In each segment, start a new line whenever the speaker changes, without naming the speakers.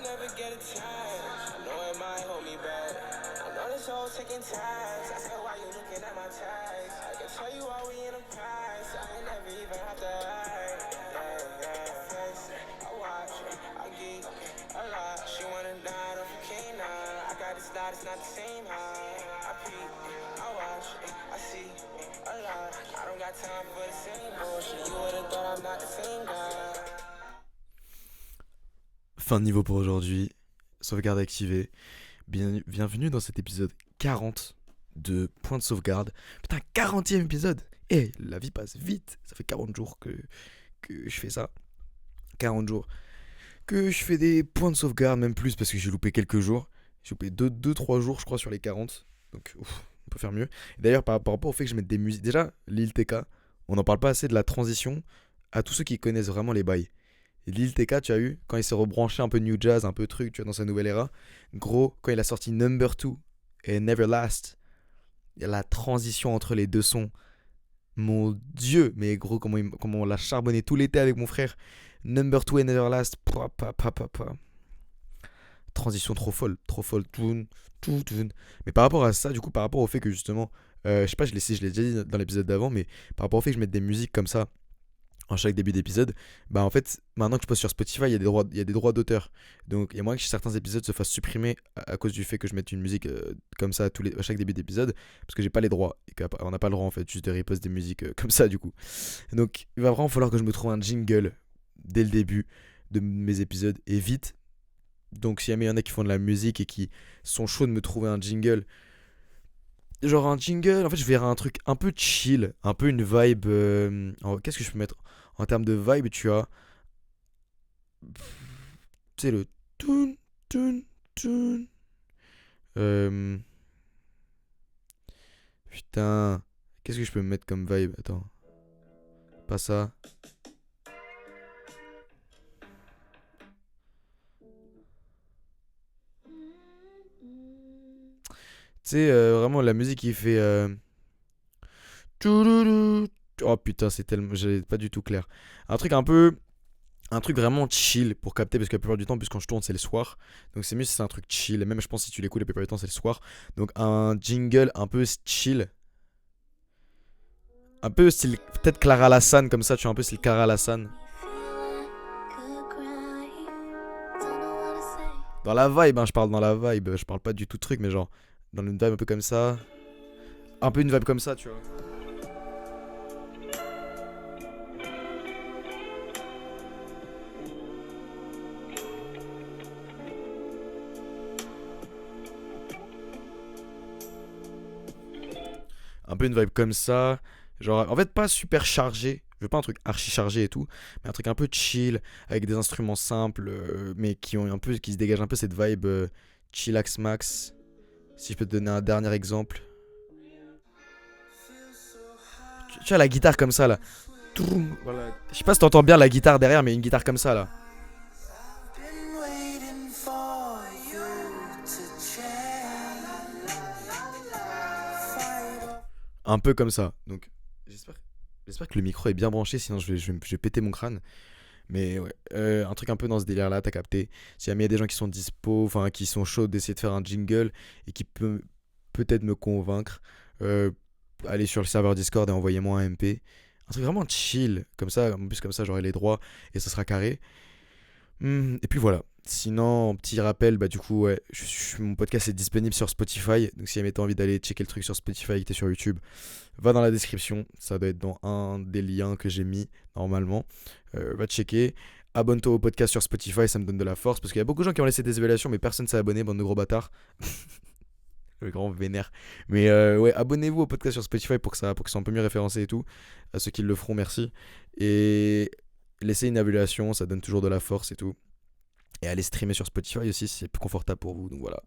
never get a chance. I know it might hold me back. I know this whole taking time. I said, why you looking at my ties? I can tell you why we in a prize. I ain't never even have to hide. Face, I watch, I geek a lot. She wanna die, don't you can't I got this lot, it's not the same high. I peek, I watch, I see a lot. I don't got time for the same bullshit. You would've thought I'm not the same guy.
Fin de niveau pour aujourd'hui, sauvegarde activée. Bienvenue dans cet épisode 40 de Point de sauvegarde. Putain, 40e épisode. La vie passe vite. Ça fait 40 jours que je fais ça. 40 jours que je fais des points de sauvegarde, même plus parce que j'ai loupé quelques jours. J'ai loupé 2-3 jours je crois sur les 40. Donc on peut faire mieux. Et d'ailleurs par rapport au fait que je mette des musiques, déjà Lil TK, on n'en parle pas assez de la transition à tous ceux qui connaissent vraiment les bails. Et Lil TK, tu as eu, quand il s'est rebranché un peu new jazz, un peu truc, tu vois, dans sa nouvelle era, gros, quand il a sorti Number 2 et Never Last, il y a la transition entre les deux sons. Mon Dieu, mais gros, comment on l'a charbonné tout l'été avec mon frère. Number 2 et Never Last, transition trop folle, toun. Mais par rapport à ça, du coup, par rapport au fait que justement, je sais pas, je l'ai déjà dit dans l'épisode d'avant, mais par rapport au fait que je mette des musiques comme ça, en chaque début d'épisode, bah en fait, maintenant que je poste sur Spotify, il y a des droits d'auteur. Donc il y a moyen que certains épisodes se fassent supprimer à cause du fait que je mette une musique comme ça à chaque début d'épisode, parce que j'ai pas les droits. Et qu'on n'a pas le droit en fait, juste de repost des musiques comme ça du coup. Donc il va vraiment falloir que je me trouve un jingle dès le début de mes épisodes et vite. Donc si jamais il y en a qui font de la musique et qui sont chauds de me trouver un jingle, genre un jingle, en fait je verrai un truc un peu chill, un peu une vibe. Qu'est-ce que je peux mettre en termes de vibe? Tu as, tu sais, le toun toun toun. Euh, Putain, qu'est-ce que je peux mettre comme vibe? Attends, pas ça. Tu sais, vraiment la musique qui fait. Oh putain, c'est tellement. J'ai pas du tout clair. Un truc un peu. Un truc vraiment chill pour capter, parce que la plupart du temps, puisque quand je tourne, c'est le soir. Donc c'est mieux si c'est un truc chill. Et même, je pense, si tu l'écoutes, la plupart du temps, c'est le soir. Donc un jingle un peu chill. Un peu style. Peut-être Clara Lassane, comme ça, tu vois, un peu style Clara Lassane. Dans la vibe, hein, je parle dans la vibe. Je parle pas du tout de truc, mais genre. Dans une vibe un peu comme ça. Un peu une vibe comme ça, tu vois. Un peu une vibe comme ça. Genre, en fait, pas super chargé. Je veux pas un truc archi chargé et tout, mais un truc un peu chill, avec des instruments simples, mais qui se dégagent un peu cette vibe chillax max. Si je peux te donner un dernier exemple. Tu vois la guitare comme ça là. Voilà. Je sais pas si t'entends bien la guitare derrière, mais une guitare comme ça là. Un peu comme ça. Donc, j'espère, j'espère que le micro est bien branché, sinon je vais péter mon crâne. Mais ouais, un truc un peu dans ce délire là, t'as capté. Si jamais il y a des gens qui sont dispo, enfin qui sont chauds d'essayer de faire un jingle et qui peut peut-être me convaincre, allez sur le serveur Discord et envoyez-moi un MP. Un truc vraiment chill, comme ça, en plus comme ça j'aurai les droits et ça sera carré. Et puis voilà. Sinon, petit rappel, bah du coup, ouais, mon podcast est disponible sur Spotify. Donc si jamais t'as envie d'aller checker le truc sur Spotify et que t'es sur YouTube, va dans la description. Ça doit être dans un des liens que j'ai mis normalement. Va checker. Abonne-toi au podcast sur Spotify, ça me donne de la force. Parce qu'il y a beaucoup de gens qui ont laissé des évaluations, mais personne s'est abonné, bande de gros bâtards. Le grand vénère. Mais ouais, abonnez-vous au podcast sur Spotify pour que ça soit un peu mieux référencé et tout. À ceux qui le feront, merci. Et laissez une évaluation, ça donne toujours de la force et tout. Et allez streamer sur Spotify aussi si c'est plus confortable pour vous. Donc voilà,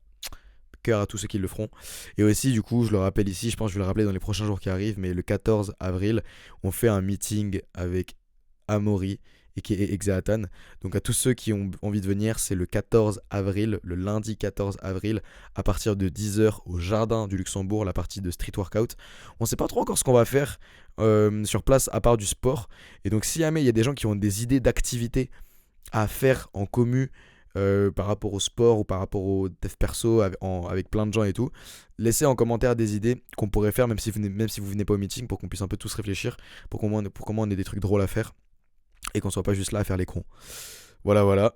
cœur à tous ceux qui le feront. Et aussi, du coup, je le rappelle ici, je pense que je vais le rappeler dans les prochains jours qui arrivent, mais le 14 avril, on fait un meeting avec Amaury et qui est Exeatan. Donc à tous ceux qui ont envie de venir, c'est le 14 avril, le lundi 14 avril, à partir de 10h au Jardin du Luxembourg, la partie de street workout. On sait pas trop encore ce qu'on va faire sur place à part du sport. Et donc si jamais il y a des gens qui ont des idées d'activités à faire en commu par rapport au sport ou par rapport au dev perso avec plein de gens et tout. Laissez en commentaire des idées qu'on pourrait faire, même si vous venez pas au meeting, pour qu'on puisse un peu tous réfléchir, pour comment on ait des trucs drôles à faire et qu'on soit pas juste là à faire les cons. Voilà, voilà.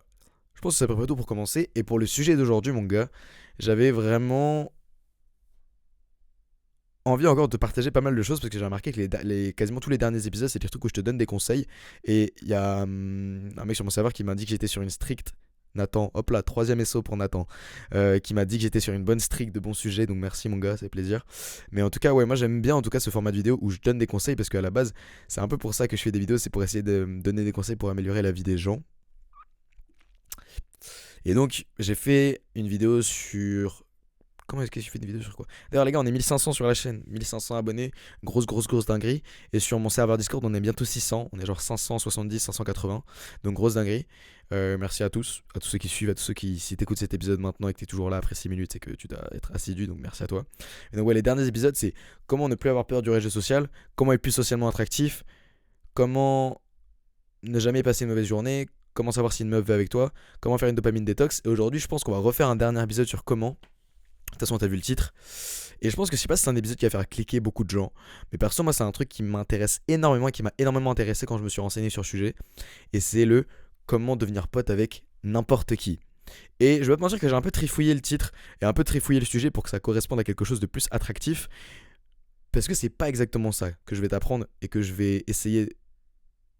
Je pense que c'est à peu près tout pour commencer. Et pour le sujet d'aujourd'hui, mon gars, j'avais vraiment envie encore de te partager pas mal de choses parce que j'ai remarqué que quasiment tous les derniers épisodes, c'est des trucs où je te donne des conseils. Et il y a un mec sur mon serveur qui m'a dit que j'étais sur une streak. Nathan, hop là, troisième SO pour Nathan, qui m'a dit que j'étais sur une bonne streak de bons sujets, donc merci mon gars, c'est plaisir. Mais en tout cas, ouais, moi j'aime bien en tout cas ce format de vidéo où je donne des conseils parce qu'à la base, c'est un peu pour ça que je fais des vidéos, c'est pour essayer de me donner des conseils pour améliorer la vie des gens. Et donc, j'ai fait une vidéo sur. Comment est-ce que j'ai fait une vidéo sur quoi? D'ailleurs, les gars, on est 1500 sur la chaîne, 1500 abonnés, grosse dinguerie. Et sur mon serveur Discord, on est bientôt 600, on est genre 570, 580. Donc, grosse dinguerie. Merci à tous ceux qui suivent, à tous ceux qui, si t'écoutes cet épisode maintenant et que t'es toujours là après 6 minutes, c'est que tu dois être assidu, donc merci à toi. Et donc, ouais, les derniers épisodes, c'est comment ne plus avoir peur du rejet social, comment être plus socialement attractif, comment ne jamais passer une mauvaise journée, comment savoir si une meuf va avec toi, comment faire une dopamine détox. Et aujourd'hui, je pense qu'on va refaire un dernier épisode sur comment. De toute façon, t'as vu le titre. Et je pense que je sais pas si c'est un épisode qui va faire cliquer beaucoup de gens. Mais perso, moi, c'est un truc qui m'intéresse énormément et qui m'a énormément intéressé quand je me suis renseigné sur le sujet. Et c'est le comment devenir pote avec n'importe qui. Et je vais pas te mentir que j'ai un peu trifouillé le titre et un peu trifouillé le sujet pour que ça corresponde à quelque chose de plus attractif. Parce que c'est pas exactement ça que je vais t'apprendre et que je vais essayer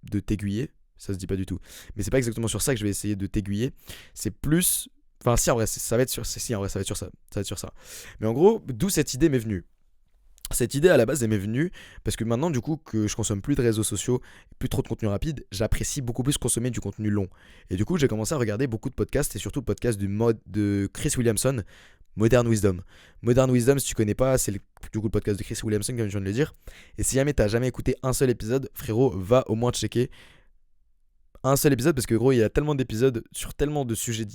de t'aiguiller. Ça se dit pas du tout. Mais c'est pas exactement sur ça que je vais essayer de t'aiguiller. C'est plus. Enfin, si en vrai, ça va être sur. Si en vrai, ça va être sur ça. Ça va être sur ça. Mais en gros, d'où cette idée m'est venue. Cette idée à la base, elle m'est venue parce que maintenant, du coup, que je consomme plus de réseaux sociaux, plus trop de contenu rapide, j'apprécie beaucoup plus consommer du contenu long. Et du coup, j'ai commencé à regarder beaucoup de podcasts et surtout le podcast de Chris Williamson, Modern Wisdom. Modern Wisdom, si tu connais pas, c'est du coup le podcast de Chris Williamson, comme je viens de le dire. Et si jamais t'as jamais écouté un seul épisode, frérot, va au moins checker un seul épisode parce que gros, il y a tellement d'épisodes sur tellement de sujets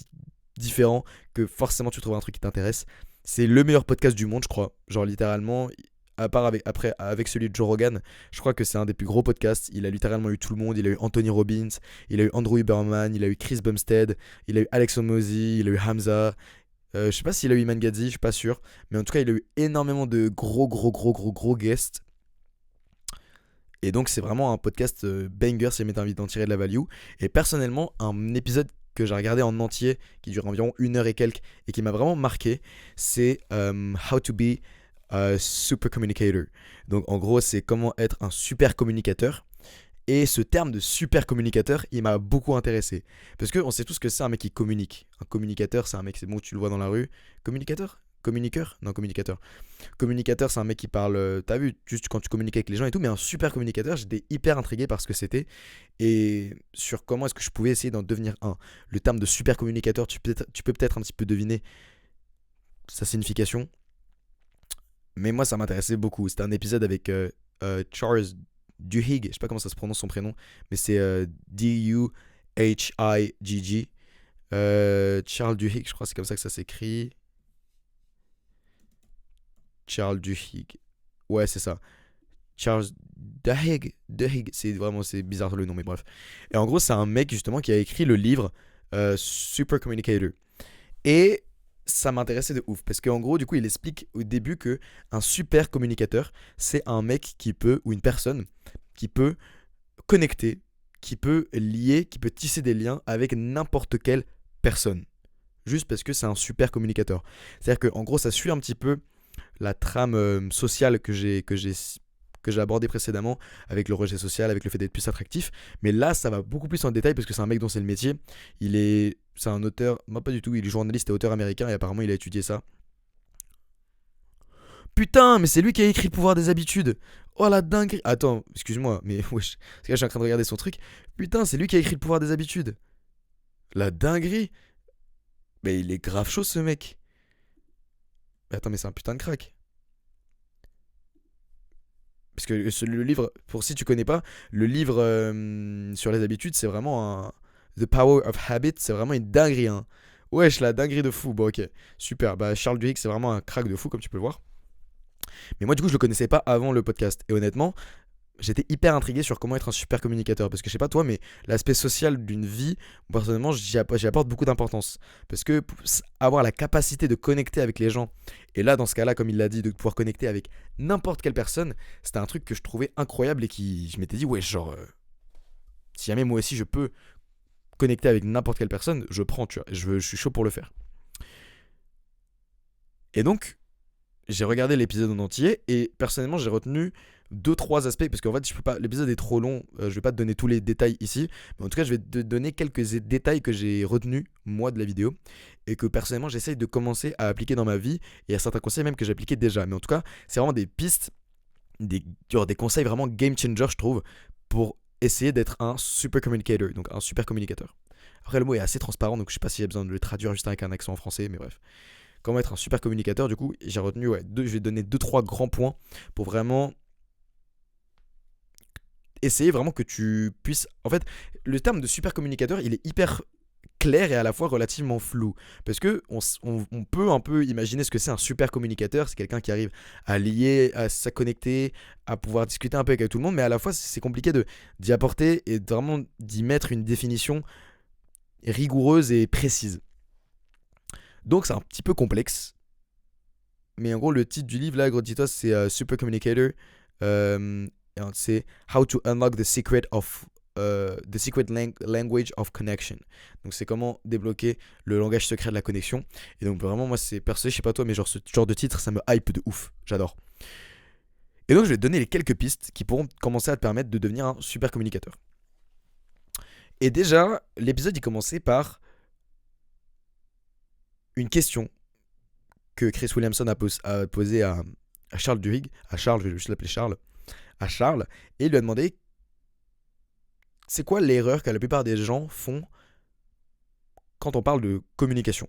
différents que forcément tu trouveras un truc qui t'intéresse. C'est le meilleur podcast du monde, je crois. Genre littéralement, à part avec celui de Joe Rogan, je crois que c'est un des plus gros podcasts. Il a littéralement eu tout le monde. Il a eu Anthony Robbins, il a eu Andrew Huberman, il a eu Chris Bumstead, il a eu Alex Hormozy, il a eu Hamza. Je sais pas s'il a eu Iman Gadzhi, je suis pas sûr. Mais en tout cas, il a eu énormément de gros guests. Et donc c'est vraiment un podcast banger si jamais t'as envie d'en tirer de la value. Et personnellement, un épisode que j'ai regardé en entier, qui dure environ 1 heure et quelques, et qui m'a vraiment marqué, c'est How to be a super communicator. Donc en gros, c'est comment être un super communicateur. Et ce terme de super communicateur, il m'a beaucoup intéressé. Parce qu'on sait tous que c'est un mec qui communique. Un communicateur, c'est un mec, c'est bon, tu le vois dans la rue. Communicateur? Communiqueur? Non, communicateur. Communicateur, c'est un mec qui parle, t'as vu, juste quand tu communiques avec les gens et tout, mais un super communicateur, j'étais hyper intrigué par ce que c'était et sur comment est-ce que je pouvais essayer d'en devenir un. Le terme de super communicateur, tu peux peut-être un petit peu deviner sa signification, mais moi ça m'intéressait beaucoup. C'était un épisode avec Charles Duhigg, je sais pas comment ça se prononce son prénom, mais c'est Duhigg. Charles Duhigg, je crois que c'est comme ça que ça s'écrit. Charles Duhigg. Ouais, c'est ça. Charles Duhigg. C'est bizarre le nom, mais bref. Et en gros, c'est un mec justement qui a écrit le livre Super Communicator. Et ça m'intéressait de ouf. Parce qu'en gros, du coup, il explique au début que un super communicateur, c'est un mec qui peut, ou une personne, qui peut connecter, qui peut lier, qui peut tisser des liens avec n'importe quelle personne. Juste parce que c'est un super communicateur. C'est-à-dire qu'en gros, ça suit un petit peu la trame sociale que j'ai abordée précédemment avec le rejet social, avec le fait d'être plus attractif. Mais là, ça va beaucoup plus en détail parce que c'est un mec dont c'est le métier. C'est un auteur, moi pas du tout, il est journaliste et auteur américain et apparemment il a étudié ça. Putain, mais c'est lui qui a écrit Le pouvoir des habitudes. Oh la dinguerie. Attends, excuse-moi, mais wesh, parce que là je suis en train de regarder son truc. Putain, c'est lui qui a écrit Le pouvoir des habitudes. La dinguerie. Mais il est grave chaud ce mec. Mais attends, mais c'est un putain de crack. Parce que le livre, pour si tu connais pas, le livre sur les habitudes, c'est vraiment un. The Power of Habit, c'est vraiment une dinguerie. Hein. Wesh, la dinguerie de fou. Bon, ok, super. Bah, Charles Duhigg, c'est vraiment un crack de fou, comme tu peux le voir. Mais moi, du coup, je le connaissais pas avant le podcast. Et honnêtement, j'étais hyper intrigué sur comment être un super communicateur. Parce que je sais pas toi, mais l'aspect social d'une vie, personnellement, j'y apporte beaucoup d'importance. Parce que avoir la capacité de connecter avec les gens, et là, dans ce cas-là, comme il l'a dit, de pouvoir connecter avec n'importe quelle personne, c'était un truc que je trouvais incroyable et je m'étais dit, ouais, genre, si jamais moi aussi je peux connecter avec n'importe quelle personne, je prends, tu vois. Je suis chaud pour le faire. Et donc, j'ai regardé l'épisode en entier et personnellement, j'ai retenu deux trois aspects parce qu'en fait, je peux pas, l'épisode est trop long, je vais pas te donner tous les détails ici, mais en tout cas, je vais te donner quelques détails que j'ai retenus moi de la vidéo et que personnellement, j'essaye de commencer à appliquer dans ma vie et il y a certains conseils même que j'appliquais déjà. Mais en tout cas, c'est vraiment des pistes, des conseils vraiment game changer, je trouve, pour essayer d'être un super communicator, donc un super communicateur. Après, le mot est assez transparent, donc je sais pas s'il y a besoin de le traduire juste avec un accent en français, mais bref. Comment être un super communicateur, du coup, j'ai retenu, je vais donner 2-3 grands points pour vraiment essayer vraiment que tu puisses. En fait, le terme de super communicateur, il est hyper clair et à la fois relativement flou. Parce que on peut un peu imaginer ce que c'est un super communicateur. C'est quelqu'un qui arrive à lier, à se connecter, à pouvoir discuter un peu avec tout le monde, mais à la fois, c'est compliqué d'y apporter et vraiment d'y mettre une définition rigoureuse et précise. Donc c'est un petit peu complexe. Mais en gros, le titre du livre, là, gros dis-toi, c'est Super Communicator. C'est How to Unlock the Secret of Language of Connection. Donc c'est comment débloquer le langage secret de la connexion. Et donc vraiment, moi, c'est perso, je sais pas toi, mais genre ce genre de titre, ça me hype de ouf. J'adore. Et donc je vais te donner les quelques pistes qui pourront commencer à te permettre de devenir un super communicateur. Et déjà, l'épisode, il commençait par une question que Chris Williamson a posée à Charles Duhigg, à Charles, je vais juste l'appeler Charles, à Charles, et il lui a demandé c'est quoi l'erreur que la plupart des gens font quand on parle de communication.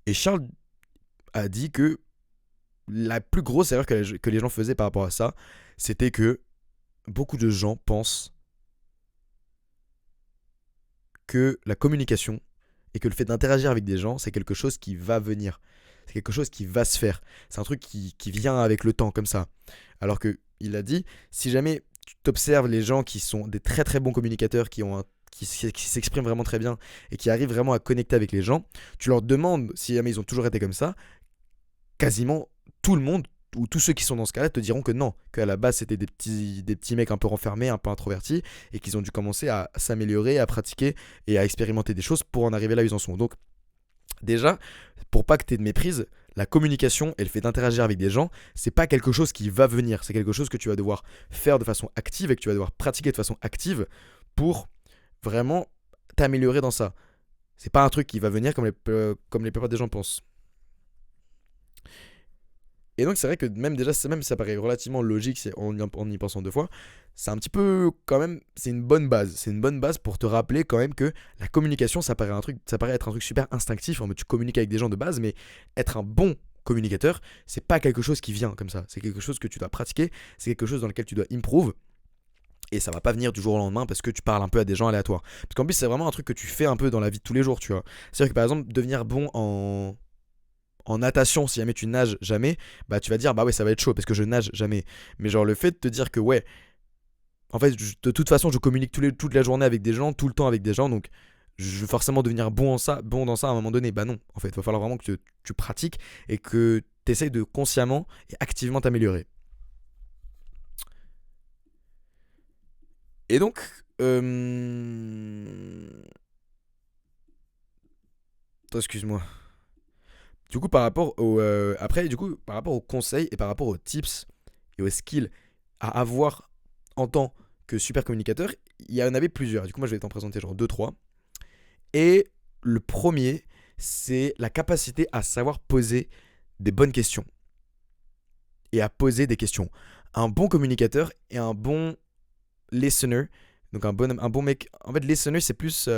Et Charles a dit que la plus grosse erreur que les gens faisaient par rapport à ça, c'était que beaucoup de gens pensent que la communication et que le fait d'interagir avec des gens, c'est quelque chose qui va venir. C'est quelque chose qui va se faire. C'est un truc qui vient avec le temps, comme ça. Alors qu'il a dit, si jamais tu t'observes les gens qui sont des très très bons communicateurs, qui s'expriment vraiment très bien et qui arrivent vraiment à connecter avec les gens, tu leur demandes si jamais ils ont toujours été comme ça, quasiment tout le monde, ou tous ceux qui sont dans ce cas-là, te diront que non, qu'à la base c'était des petits mecs un peu renfermés, un peu introvertis, et qu'ils ont dû commencer à s'améliorer, à pratiquer et à expérimenter des choses pour en arriver là où ils en sont. Donc déjà, pour pas que tu aies de méprise, la communication et le fait d'interagir avec des gens, c'est pas quelque chose qui va venir, c'est quelque chose que tu vas devoir faire de façon active et que tu vas devoir pratiquer de façon active pour vraiment t'améliorer dans ça. C'est pas un truc qui va venir comme les plupart des gens pensent. Et donc c'est vrai que même déjà, même ça paraît relativement logique en y pensant deux fois, c'est un petit peu quand même, c'est une bonne base. C'est une bonne base pour te rappeler quand même que la communication, ça paraît être un truc super instinctif, en mode tu communiques avec des gens de base, mais être un bon communicateur, c'est pas quelque chose qui vient comme ça. C'est quelque chose que tu dois pratiquer, c'est quelque chose dans lequel tu dois improve. Et ça va pas venir du jour au lendemain parce que tu parles un peu à des gens aléatoires. Parce qu'en plus, c'est vraiment un truc que tu fais un peu dans la vie de tous les jours, tu vois. C'est-à-dire que par exemple, devenir bon en natation, si jamais tu nages jamais, bah tu vas dire bah ouais, ça va être chaud parce que je nage jamais. Mais genre le fait de te dire que ouais, en fait, de toute façon, je communique toute la journée avec des gens, tout le temps avec des gens, donc je vais forcément devenir bon dans ça à un moment donné. Bah non, en fait, il va falloir vraiment que tu pratiques et que tu essayes de consciemment et activement t'améliorer. Et donc, excuse-moi. Du coup, après, du coup, par rapport aux conseils et par rapport aux tips et aux skills à avoir en tant que super communicateur, il y en avait plusieurs. Du coup, moi, je vais t'en présenter genre deux trois. Et le premier, c'est la capacité à savoir poser des bonnes questions et à poser des questions. Un bon communicateur et un bon listener, donc un bon mec. En fait, listener, c'est plus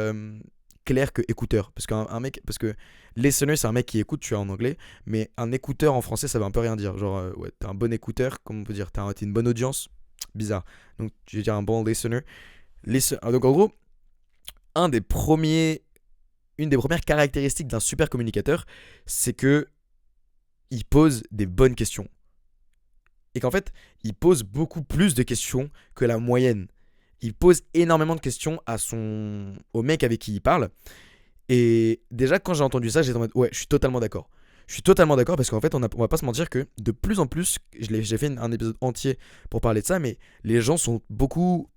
clair que écouteur. Parce que listener, c'est un mec qui écoute, tu vois, en anglais. Mais un écouteur en français, ça veut un peu rien dire. Genre, ouais, t'es un bon écouteur, comment on peut dire, t'es une bonne audience. Bizarre. Donc, je vais dire un bon listener. Donc, en gros, une des premières caractéristiques d'un super communicateur, c'est que il pose des bonnes questions. et qu'en fait, il pose beaucoup plus de questions que la moyenne. Il pose énormément de questions au mec avec qui il parle. Et déjà, quand j'ai entendu ça, j'étais en mode, ouais, je suis totalement d'accord. Je suis totalement d'accord parce qu'en fait, on va pas se mentir que de plus en plus, j'ai fait un épisode entier pour parler de ça, mais les gens sont beaucoup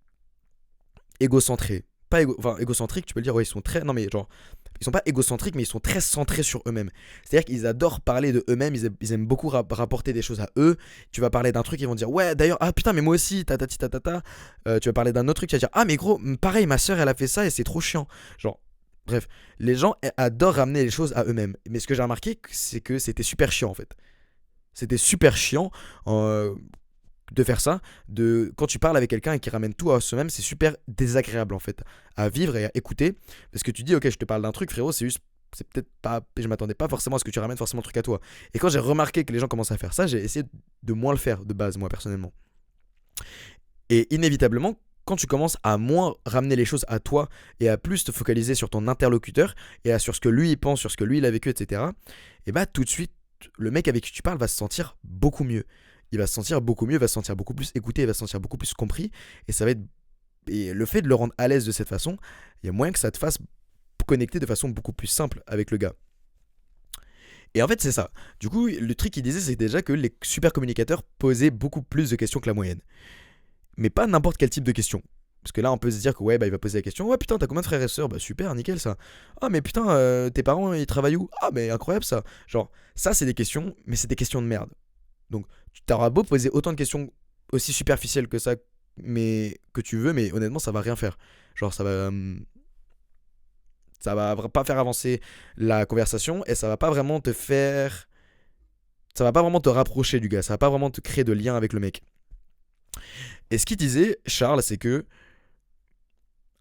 égocentrés. Pas enfin, égocentriques, tu peux le dire, ouais, ils sont très. Non, mais genre, ils sont pas égocentriques, mais ils sont très centrés sur eux-mêmes. C'est-à-dire qu'ils adorent parler de eux-mêmes, ils aiment beaucoup rapporter des choses à eux. Tu vas parler d'un truc, ils vont dire, ouais, d'ailleurs, ah putain, mais moi aussi, tatati tatata. Tu vas parler d'un autre truc, tu vas dire, ah, mais gros, pareil, ma soeur, elle a fait ça et c'est trop chiant. Genre, bref, les gens adorent ramener les choses à eux-mêmes. Mais ce que j'ai remarqué, c'est que c'était super chiant en fait. C'était super chiant de faire ça. Quand tu parles avec quelqu'un et qui ramène tout à soi-même, c'est super désagréable en fait à vivre et à écouter. Parce que tu dis, ok, je te parle d'un truc, frérot, c'est juste. C'est peut-être pas. Je m'attendais pas forcément à ce que tu ramènes forcément le truc à toi. Et quand j'ai remarqué que les gens commençaient à faire ça, j'ai essayé de moins le faire de base, moi personnellement. Et inévitablement, quand tu commences à moins ramener les choses à toi et à plus te focaliser sur ton interlocuteur et sur ce que lui il pense, sur ce que lui il a vécu, etc., et bah tout de suite, le mec avec qui tu parles va se sentir beaucoup mieux. Il va se sentir beaucoup mieux, il va se sentir beaucoup plus écouté, il va se sentir beaucoup plus compris. Et ça va être. Et le fait de le rendre à l'aise de cette façon, il y a moyen que ça te fasse connecter de façon beaucoup plus simple avec le gars. Et en fait, c'est ça. Du coup, le truc qu'il disait, c'est déjà que les super communicateurs posaient beaucoup plus de questions que la moyenne. Mais pas n'importe quel type de question. Parce que là, on peut se dire que ouais, bah, il va poser la question. Ouais, putain, t'as combien de frères et sœurs? Bah, super, nickel ça. Ah, mais putain, tes parents, ils travaillent où? Ah, mais incroyable ça. Genre, ça, c'est des questions, mais c'est des questions de merde. Donc, tu t'auras beau poser autant de questions aussi superficielles que ça, mais que tu veux, mais honnêtement, ça va rien faire. Genre, ça va pas faire avancer la conversation et ça va pas vraiment te faire. Ça va pas vraiment te rapprocher du gars. Ça va pas vraiment te créer de lien avec le mec. Et ce qu'il disait, Charles, c'est que,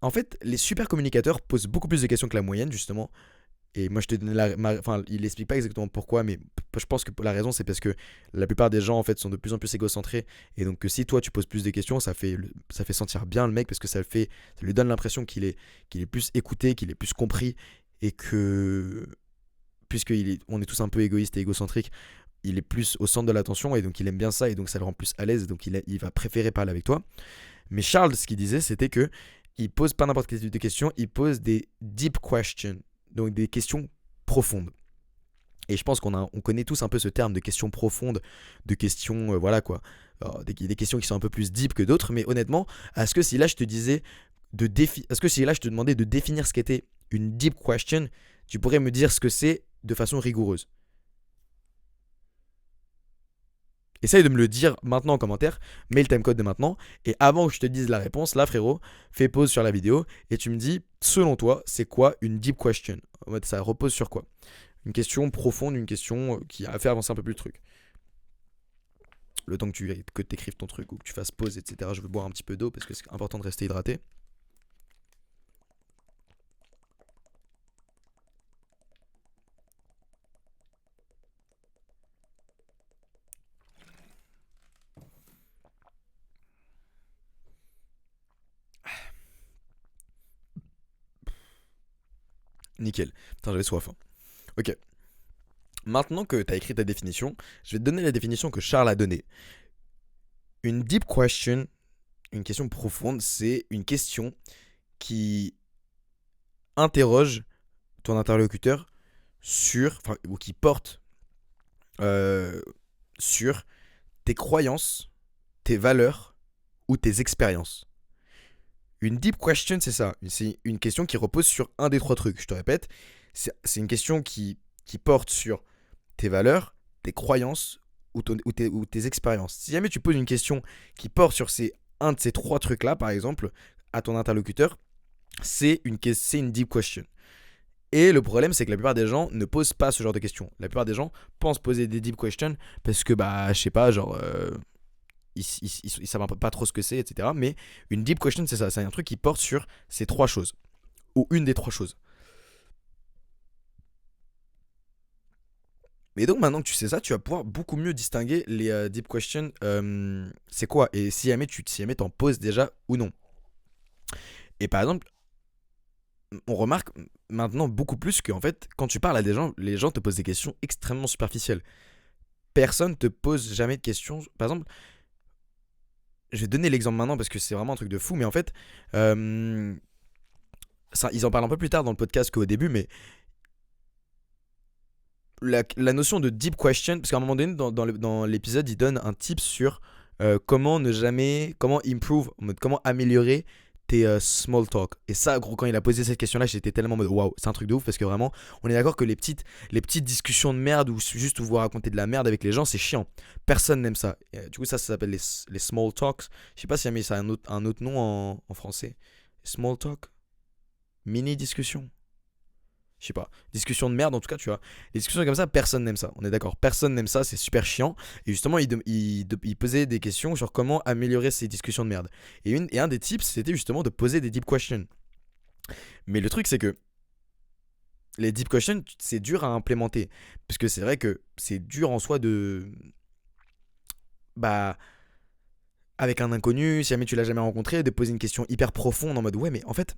en fait, les super communicateurs posent beaucoup plus de questions que la moyenne, justement. Et moi, je te donne enfin, il explique pas exactement pourquoi, mais je pense que la raison, c'est parce que la plupart des gens, en fait, sont de plus en plus égocentrés. Et donc, que si toi, tu poses plus de questions, ça fait sentir bien le mec, parce que ça lui donne l'impression qu'il est plus écouté, qu'il est plus compris, et que, on est tous un peu égoïstes et égocentriques, il est plus au centre de l'attention, et donc il aime bien ça, et donc ça le rend plus à l'aise, et donc il va préférer parler avec toi. Mais Charles, ce qu'il disait, c'était que il pose pas n'importe quel type de questions, il pose des deep questions, donc des questions profondes. Et je pense on connaît tous un peu ce terme de questions profondes, de questions, voilà quoi. Alors, des questions qui sont un peu plus deep que d'autres, mais honnêtement, est-ce que si là je te disais est-ce que si là je te demandais de définir ce qu'était une deep question, tu pourrais me dire ce que c'est de façon rigoureuse? Essaye de me le dire maintenant en commentaire, mets le timecode de maintenant, et avant que je te dise la réponse, là frérot, fais pause sur la vidéo, et tu me dis, selon toi, c'est quoi une deep question? En mode, ça repose sur quoi? Une question profonde, une question qui a fait avancer un peu plus le truc. Le temps que tu écrives ton truc ou que tu fasses pause, etc. Je veux boire un petit peu d'eau parce que c'est important de rester hydraté. Nickel. Putain, j'avais soif. Hein. Ok. Maintenant que tu as écrit ta définition, je vais te donner la définition que Charles a donnée. Une deep question, une question profonde, c'est une question qui interroge ton interlocuteur ou qui porte euh, sur tes croyances, tes valeurs ou tes expériences. Une deep question, c'est ça. C'est une question qui repose sur un des trois trucs. Je te répète, c'est une question qui porte sur tes valeurs, tes croyances ou tes expériences. Si jamais tu poses une question qui porte sur un de ces trois trucs-là, par exemple, à ton interlocuteur, c'est une deep question. Et le problème, c'est que la plupart des gens ne posent pas ce genre de questions. La plupart des gens pensent poser des deep questions parce que, bah, je sais pas, genre, ils savent pas trop ce que c'est, etc. Mais une deep question, c'est ça. C'est un truc qui porte sur ces trois choses. Ou une des trois choses. Et donc maintenant que tu sais ça, tu vas pouvoir beaucoup mieux distinguer les deep questions. C'est quoi? Et si jamais t'en poses déjà ou non. Et par exemple, on remarque maintenant beaucoup plus qu'en fait, quand tu parles à des gens, les gens te posent des questions extrêmement superficielles. personne te pose jamais de questions. Par exemple, je vais donner l'exemple maintenant parce que c'est vraiment un truc de fou, mais en fait, euh, ça, ils en parlent un peu plus tard dans le podcast qu'au début, mais la notion de deep question, parce qu'à un moment donné, dans l'épisode, il donne un tip sur comment improve, en mode comment améliorer tes small talk. Et ça, gros, quand il a posé cette question-là, j'étais tellement en mode waouh, c'est un truc de ouf, parce que vraiment, on est d'accord que les petites discussions de merde ou juste où vous racontez de la merde avec les gens, c'est chiant. Personne n'aime ça. Et, du coup, ça s'appelle les small talks. Je sais pas si ça a un autre nom en français. Small talk, mini discussion. Je sais pas, discussion de merde en tout cas, tu vois. Les discussions comme ça, personne n'aime ça. On est d'accord, personne n'aime ça, c'est super chiant. Et justement, il posait des questions sur comment améliorer ces discussions de merde. Et un des tips, c'était justement de poser des deep questions. Mais le truc, c'est que les deep questions, c'est dur à implémenter. Parce que c'est vrai que c'est dur en soi de. Bah. Avec un inconnu, si jamais tu l'as jamais rencontré, de poser une question hyper profonde en mode ouais, mais en fait,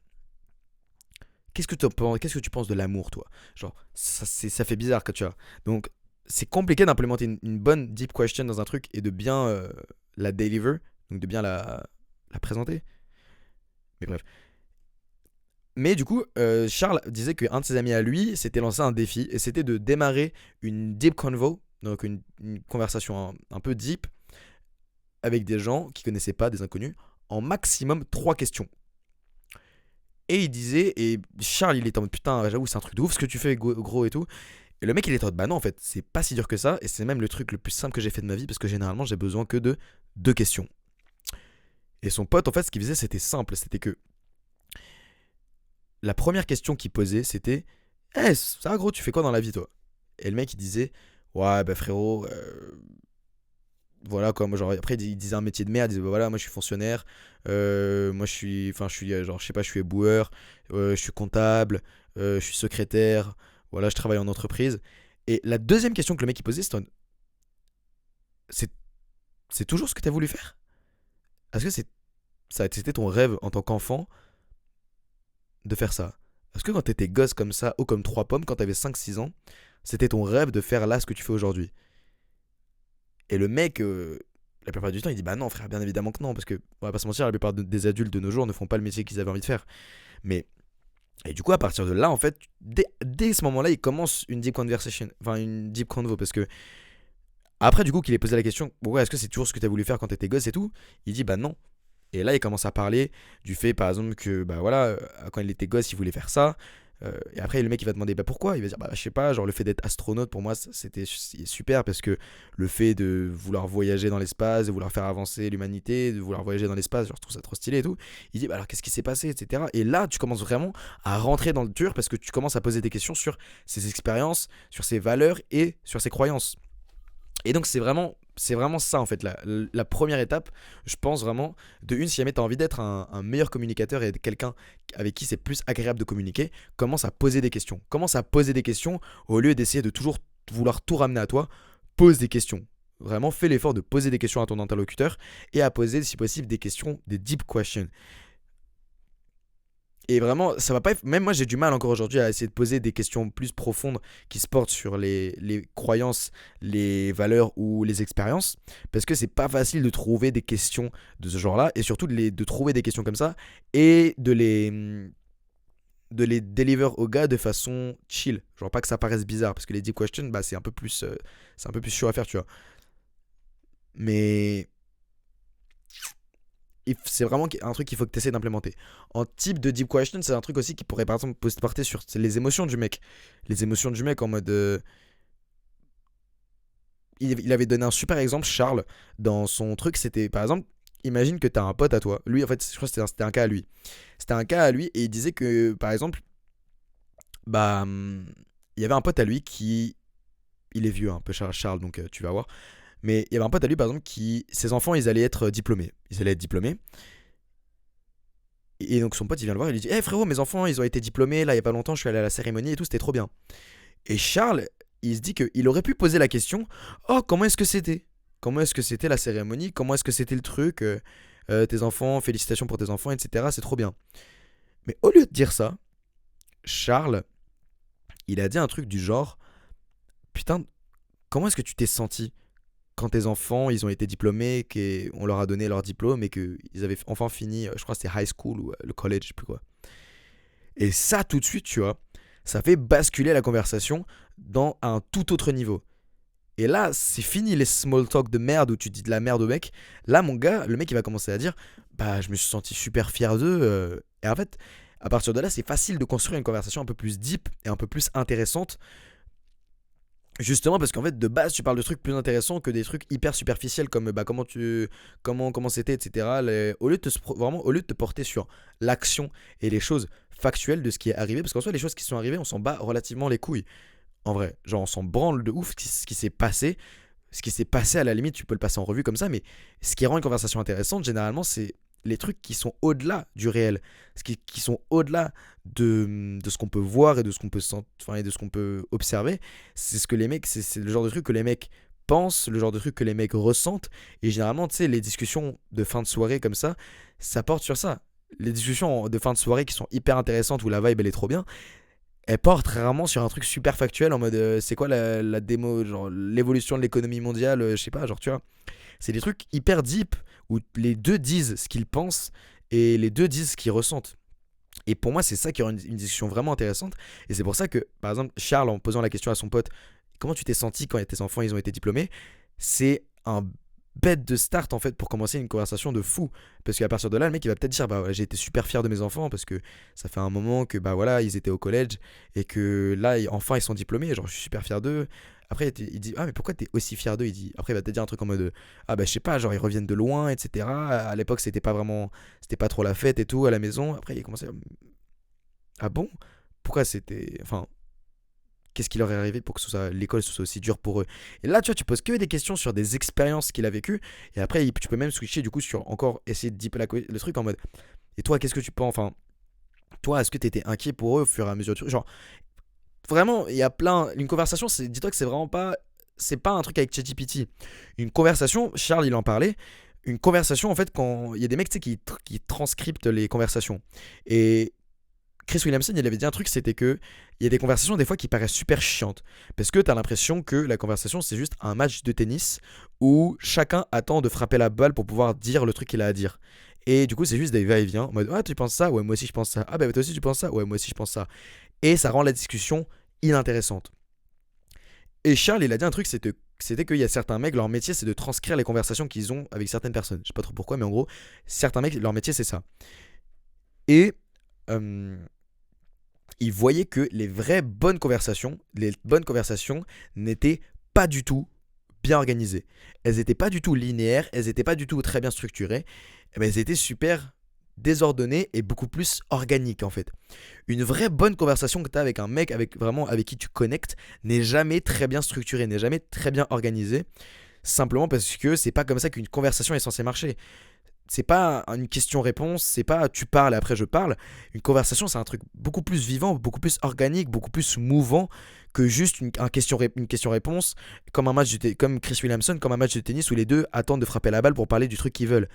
qu'est-ce que tu penses de l'amour, toi? Genre, ça fait bizarre que tu vois. Donc, c'est compliqué d'implémenter une bonne deep question dans un truc et de bien la deliver, donc de bien la présenter. Mais bref. Mais du coup, Charles disait qu'un de ses amis à lui s'était lancé un défi et c'était de démarrer une deep convo, donc une conversation un peu deep avec des gens qui connaissaient pas, des inconnus, en maximum 3 questions. Et il disait, et Charles il était en mode putain, j'avoue, c'est un truc de ouf ce que tu fais, gros et tout. Et le mec il était en mode bah non, en fait, c'est pas si dur que ça, et c'est même le truc le plus simple que j'ai fait de ma vie parce que généralement j'ai besoin que de 2 questions. Et son pote, en fait, ce qu'il faisait, c'était simple, c'était que la première question qu'il posait, c'était eh, ça gros, tu fais quoi dans la vie toi? Et le mec il disait ouais, bah frérot, voilà quoi, moi genre après il disait un métier de merde, il disait bah voilà, moi je suis fonctionnaire, moi je suis genre je sais pas, je suis éboueur, je suis comptable, je suis secrétaire, voilà, je travaille en entreprise. Et la deuxième question que le mec il posait, c'est c'est toujours ce que tu as voulu faire? Est-ce que c'était ton rêve en tant qu'enfant de faire ça? Est-ce que quand t'étais gosse comme ça, ou comme 3 pommes, quand t'avais 5 6 ans, c'était ton rêve de faire là ce que tu fais aujourd'hui? Et le mec, la plupart du temps, il dit bah non, frère, bien évidemment que non, parce que on va pas se mentir, la plupart des adultes de nos jours ne font pas le métier qu'ils avaient envie de faire. Mais et du coup, à partir de là, en fait, dès ce moment-là, il commence une deep conversation, enfin une deep convo, parce que après, du coup, qu'il ait posé la question, bon, ouais, est-ce que c'est toujours ce que tu as voulu faire quand t'étais gosse et tout? Il dit bah non. Et là, il commence à parler du fait, par exemple, que bah voilà, quand il était gosse, il voulait faire ça. Et après, le mec, il va demander bah pourquoi? Il va dire bah je sais pas, genre le fait d'être astronaute pour moi, c'est super parce que le fait de vouloir voyager dans l'espace, de vouloir faire avancer l'humanité, de vouloir voyager dans l'espace, genre je trouve ça trop stylé et tout. Il dit bah alors qu'est-ce qui s'est passé, etc. Et là, tu commences vraiment à rentrer dans le dur parce que tu commences à poser des questions sur ses expériences, sur ses valeurs et sur ses croyances. Et donc c'est vraiment ça en fait la première étape, je pense vraiment, de une, si jamais tu as envie d'être un meilleur communicateur et quelqu'un avec qui c'est plus agréable de communiquer, commence à poser des questions. Commence à poser des questions au lieu d'essayer de toujours vouloir tout ramener à toi, pose des questions. Vraiment, fais l'effort de poser des questions à ton interlocuteur et à poser, si possible, des questions, des deep questions. Et vraiment, ça va pas être. Même moi, j'ai du mal encore aujourd'hui à essayer de poser des questions plus profondes qui se portent sur les croyances, les valeurs ou les expériences. Parce que c'est pas facile de trouver des questions de ce genre-là. Et surtout de trouver des questions comme ça et de les deliver au gars de façon chill. Genre pas que ça paraisse bizarre. Parce que les deep questions, bah, c'est un peu plus chaud à faire, tu vois. Mais c'est vraiment un truc qu'il faut que tu essaies d'implémenter. En type de deep question, c'est un truc aussi qui pourrait par exemple porter sur les émotions du mec. Les émotions du mec en mode. Il avait donné un super exemple, Charles, dans son truc. C'était par exemple, imagine que tu as un pote à toi. Lui, en fait, je crois que c'était un cas à lui. C'était un cas à lui et il disait que par exemple, bah, il y avait un pote à lui qui. Il est vieux, un peu Charles, donc tu vas voir. Mais il y avait un pote à lui, par exemple, qui. Ses enfants, ils allaient être diplômés. Ils allaient être diplômés. Et donc son pote il vient le voir, il lui dit hey frérot, mes enfants ils ont été diplômés là il y a pas longtemps, je suis allé à la cérémonie et tout, c'était trop bien. Et Charles, il se dit qu'il aurait pu poser la question oh, comment est-ce que c'était? Comment est-ce que c'était la cérémonie? Comment est-ce que c'était le truc? Tes enfants, félicitations pour tes enfants, etc. C'est trop bien. Mais au lieu de dire ça, Charles, il a dit un truc du genre putain, comment est-ce que tu t'es senti quand tes enfants, ils ont été diplômés, qu'on leur a donné leur diplôme et qu'ils avaient enfin fini, je crois que c'était high school ou le college, je sais plus quoi. Et ça, tout de suite, tu vois, ça fait basculer la conversation dans un tout autre niveau. Et là, c'est fini les small talk de merde où tu dis de la merde au mec. Là, mon gars, le mec, il va commencer à dire, bah, je me suis senti super fier d'eux. Et en fait, à partir de là, c'est facile de construire une conversation un peu plus deep et un peu plus intéressante. Justement parce qu'en fait de base tu parles de trucs plus intéressants que des trucs hyper superficiels comme bah, comment c'était, etc. Au lieu de vraiment au lieu de te porter sur l'action et les choses factuelles de ce qui est arrivé, parce qu'en soi les choses qui sont arrivées on s'en bat relativement les couilles en vrai, genre on s'en branle de ouf ce qui s'est passé. Ce qui s'est passé à la limite tu peux le passer en revue comme ça, mais ce qui rend une conversation intéressante généralement c'est les trucs qui sont au-delà du réel, qui sont au-delà de ce qu'on peut voir et de ce qu'on peut enfin, et de ce qu'on peut observer. C'est ce que les mecs, c'est le genre de truc que les mecs pensent, le genre de truc que les mecs ressentent. Et généralement, tu sais, les discussions de fin de soirée comme ça porte sur ça. Les discussions de fin de soirée qui sont hyper intéressantes où la vibe elle est trop bien, elles portent rarement sur un truc super factuel en mode c'est quoi la démo, genre l'évolution de l'économie mondiale, je sais pas, genre tu vois. C'est des trucs hyper deep où les deux disent ce qu'ils pensent et les deux disent ce qu'ils ressentent. Et pour moi, c'est ça qui rend une discussion vraiment intéressante. Et c'est pour ça que, par exemple, Charles, en posant la question à son pote, comment tu t'es senti quand tes enfants ils ont été diplômés, c'est un bête de start en fait pour commencer une conversation de fou. Parce qu'à partir de là, le mec il va peut-être dire bah ouais, j'ai été super fier de mes enfants parce que ça fait un moment que bah voilà ils étaient au collège et que là enfin ils sont diplômés, genre je suis super fier d'eux. Après il dit ah mais pourquoi t'es aussi fier d'eux, il dit après il va te dire un truc en mode ah bah je sais pas, genre ils reviennent de loin, etc. À l'époque c'était pas trop la fête et tout à la maison. Après il commence à ah bon, pourquoi c'était enfin qu'est-ce qui leur est arrivé pour que l'école soit aussi dure pour eux. Et là, tu vois, tu poses que des questions sur des expériences qu'il a vécues. Et après, tu peux même switcher du coup sur encore essayer de deep le truc en mode. Et toi, qu'est-ce que tu penses. Enfin, toi, est-ce que tu étais inquiet pour eux au fur et à mesure du truc. Genre, vraiment, il y a plein. Une conversation, dis-toi que c'est vraiment pas. C'est pas un truc avec ChatGPT. Une conversation, Charles, il en parlait. Une conversation, en fait, quand il y a des mecs tu sais, qui transcriptent les conversations. Et Chris Williamson, il avait dit un truc, c'était que il y a des conversations des fois qui paraissent super chiantes. Parce que tu as l'impression que la conversation, c'est juste un match de tennis où chacun attend de frapper la balle pour pouvoir dire le truc qu'il a à dire. Et du coup, c'est juste des va-et-vient en mode ah, tu penses ça? Ouais, moi aussi je pense ça. Ah, bah toi aussi tu penses ça? Ouais, moi aussi je pense ça. Et ça rend la discussion inintéressante. Et Charles, il a dit un truc, c'était qu'il y a certains mecs, leur métier, c'est de transcrire les conversations qu'ils ont avec certaines personnes. Je sais pas trop pourquoi, mais en gros, certains mecs, leur métier, c'est ça. Et euh, il voyait que les bonnes conversations n'étaient pas du tout bien organisées. Elles n'étaient pas du tout linéaires, elles n'étaient pas du tout très bien structurées, mais elles étaient super désordonnées et beaucoup plus organiques en fait. Une vraie bonne conversation que tu as avec un mec avec qui tu connectes n'est jamais très bien structurée, n'est jamais très bien organisée, simplement parce que c'est pas comme ça qu'une conversation est censée marcher. C'est pas une question-réponse, c'est pas tu parles et après je parle. Une conversation, c'est un truc beaucoup plus vivant, beaucoup plus organique, beaucoup plus mouvant que juste une question-réponse, comme Chris Williamson, comme un match de tennis où les deux attendent de frapper la balle pour parler du truc qu'ils veulent.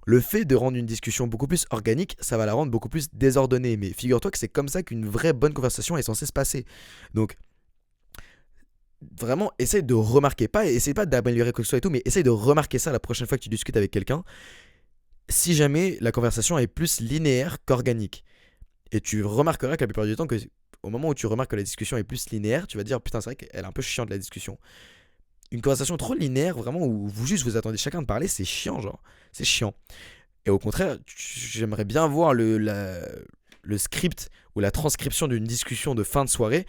Le fait de rendre une discussion beaucoup plus organique, ça va la rendre beaucoup plus désordonnée. Mais figure-toi que c'est comme ça qu'une vraie bonne conversation est censée se passer. Donc, vraiment, essaye pas d'améliorer quoi que ce soit et tout, mais essaye de remarquer ça la prochaine fois que tu discutes avec quelqu'un si jamais la conversation est plus linéaire qu'organique. Et tu remarqueras que la plupart du temps, au moment où tu remarques que la discussion est plus linéaire, tu vas dire putain, c'est vrai qu'elle est un peu chiante la discussion. Une conversation trop linéaire, vraiment, où vous attendez chacun de parler, c'est chiant, genre. C'est chiant. Et au contraire, j'aimerais bien voir le script ou la transcription d'une discussion de fin de soirée.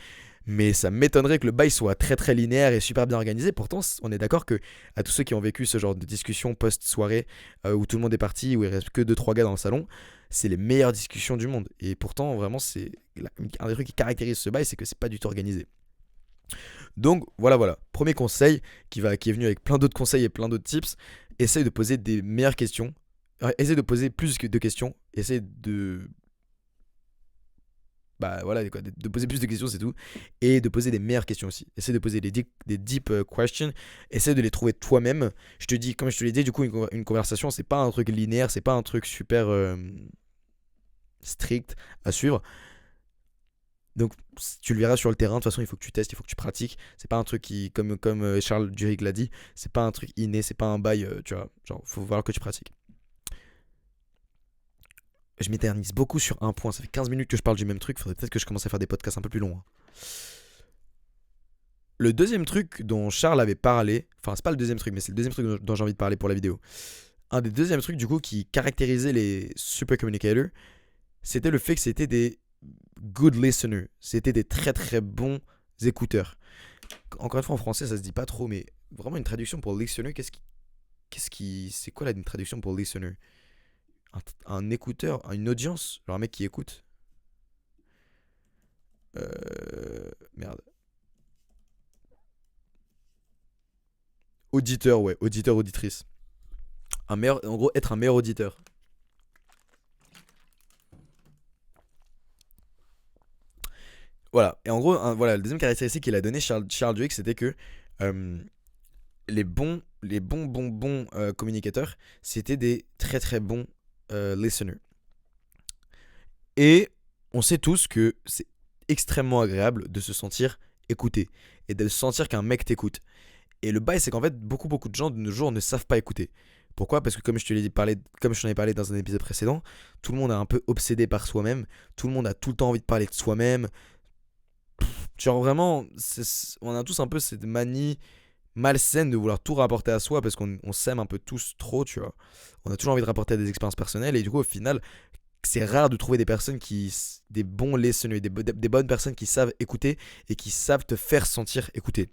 Mais ça m'étonnerait que le bail soit très très linéaire et super bien organisé. Pourtant, on est d'accord que à tous ceux qui ont vécu ce genre de discussion post-soirée où tout le monde est parti, où il reste que 2-3 gars dans le salon, c'est les meilleures discussions du monde. Et pourtant, vraiment, c'est un des trucs qui caractérise ce bail, c'est que c'est pas du tout organisé. Donc voilà. Premier conseil qui est venu avec plein d'autres conseils et plein d'autres tips. Essaye de poser des meilleures questions. Essaye de poser plus de questions. Essaye de de poser plus de questions, c'est tout. Et de poser des meilleures questions aussi. Essaie de poser des deep questions. Essaie de les trouver toi-même. Comme je te l'ai dit, du coup, une conversation, c'est pas un truc linéaire, c'est pas un truc super strict à suivre. Donc tu le verras sur le terrain, de toute façon il faut que tu testes, il faut que tu pratiques. C'est pas un truc qui, comme Charles Duhigg l'a dit, c'est pas un truc inné, c'est pas un bail, tu vois, genre faut voir que tu pratiques. Je m'éternise beaucoup sur un point, ça fait 15 minutes que je parle du même truc, faudrait peut-être que je commence à faire des podcasts un peu plus longs, hein. Le deuxième truc dont Charles avait parlé, enfin c'est pas le deuxième truc, mais c'est le deuxième truc dont j'ai envie de parler pour la vidéo. Un des deuxièmes trucs du coup qui caractérisait les super communicators, c'était le fait que c'était des good listeners, c'était des très très bons écouteurs. Encore une fois en français ça se dit pas trop, mais vraiment une traduction pour listener, c'est quoi une traduction pour listener? Un écouteur, une audience, genre un mec qui écoute. Merde. Auditeur, ouais, auditeur, auditrice. En gros, être un meilleur auditeur. Voilà. Et en gros, voilà, la deuxième caractéristique qu'il a donné Charles Duhigg, c'était que euh, les bons communicateurs, c'était des très très bons listeners. Et on sait tous que c'est extrêmement agréable de se sentir écouté et de sentir qu'un mec t'écoute. Et le bail, c'est qu'en fait, beaucoup de gens de nos jours ne savent pas écouter. Pourquoi? Parce que comme je te l'ai dit, comme je t'en ai parlé dans un épisode précédent, tout le monde est un peu obsédé par soi-même. Tout le monde a tout le temps envie de parler de soi-même. Genre vraiment, on a tous un peu cette manie malsaine de vouloir tout rapporter à soi parce qu'on s'aime un peu tous trop, tu vois. On a toujours envie de rapporter à des expériences personnelles et du coup, au final, c'est rare de trouver des bons listeners, des bonnes personnes qui savent écouter et qui savent te faire sentir écouter.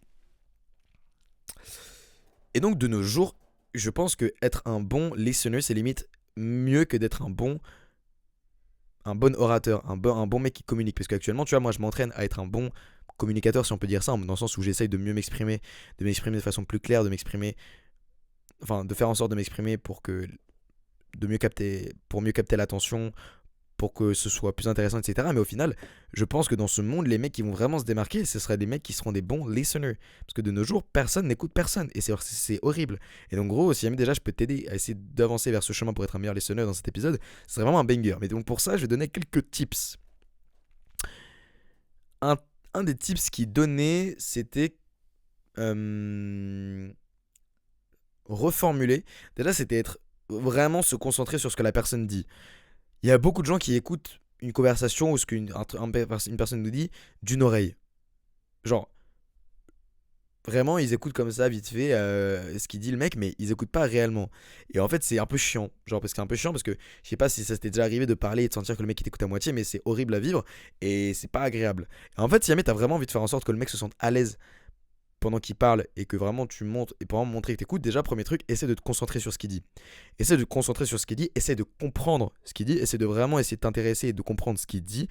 Et donc, de nos jours, je pense que être un bon listener, c'est limite mieux que d'être un bon orateur, un bon mec qui communique. Parce qu'actuellement, tu vois, moi, je m'entraîne à être un bon communicateur, si on peut dire ça, dans le sens où j'essaye de mieux m'exprimer, de m'exprimer de façon plus claire, de faire en sorte de m'exprimer pour mieux capter l'attention, pour que ce soit plus intéressant, etc. Mais au final, je pense que dans ce monde, les mecs qui vont vraiment se démarquer, ce seraient des mecs qui seront des bons listeners. Parce que de nos jours, personne n'écoute personne. Et c'est horrible. Et donc, gros, si jamais déjà je peux t'aider à essayer d'avancer vers ce chemin pour être un meilleur listener dans cet épisode, ce serait vraiment un banger. Mais donc, pour ça, je vais donner quelques tips. Un, un des tips qu'il donnait, c'était reformuler. Déjà, c'était vraiment se concentrer sur ce que la personne dit. Il y a beaucoup de gens qui écoutent une conversation ou une personne nous dit d'une oreille. Genre, vraiment, ils écoutent comme ça, vite fait, ce qu'il dit le mec, mais ils écoutent pas réellement. Et en fait, c'est un peu chiant. Genre, parce que c'est un peu chiant parce que je sais pas si ça t'est déjà arrivé de parler et de sentir que le mec il t'écoute à moitié, mais c'est horrible à vivre et c'est pas agréable. Et en fait, si jamais t'as vraiment envie de faire en sorte que le mec se sente à l'aise pendant qu'il parle et que vraiment tu montres et pour vraiment montrer que t'écoutes, déjà premier truc, essaie de te concentrer sur ce qu'il dit. Essaie de te concentrer sur ce qu'il dit, essaie de comprendre ce qu'il dit, essaie de vraiment essayer de t'intéresser et de comprendre ce qu'il dit,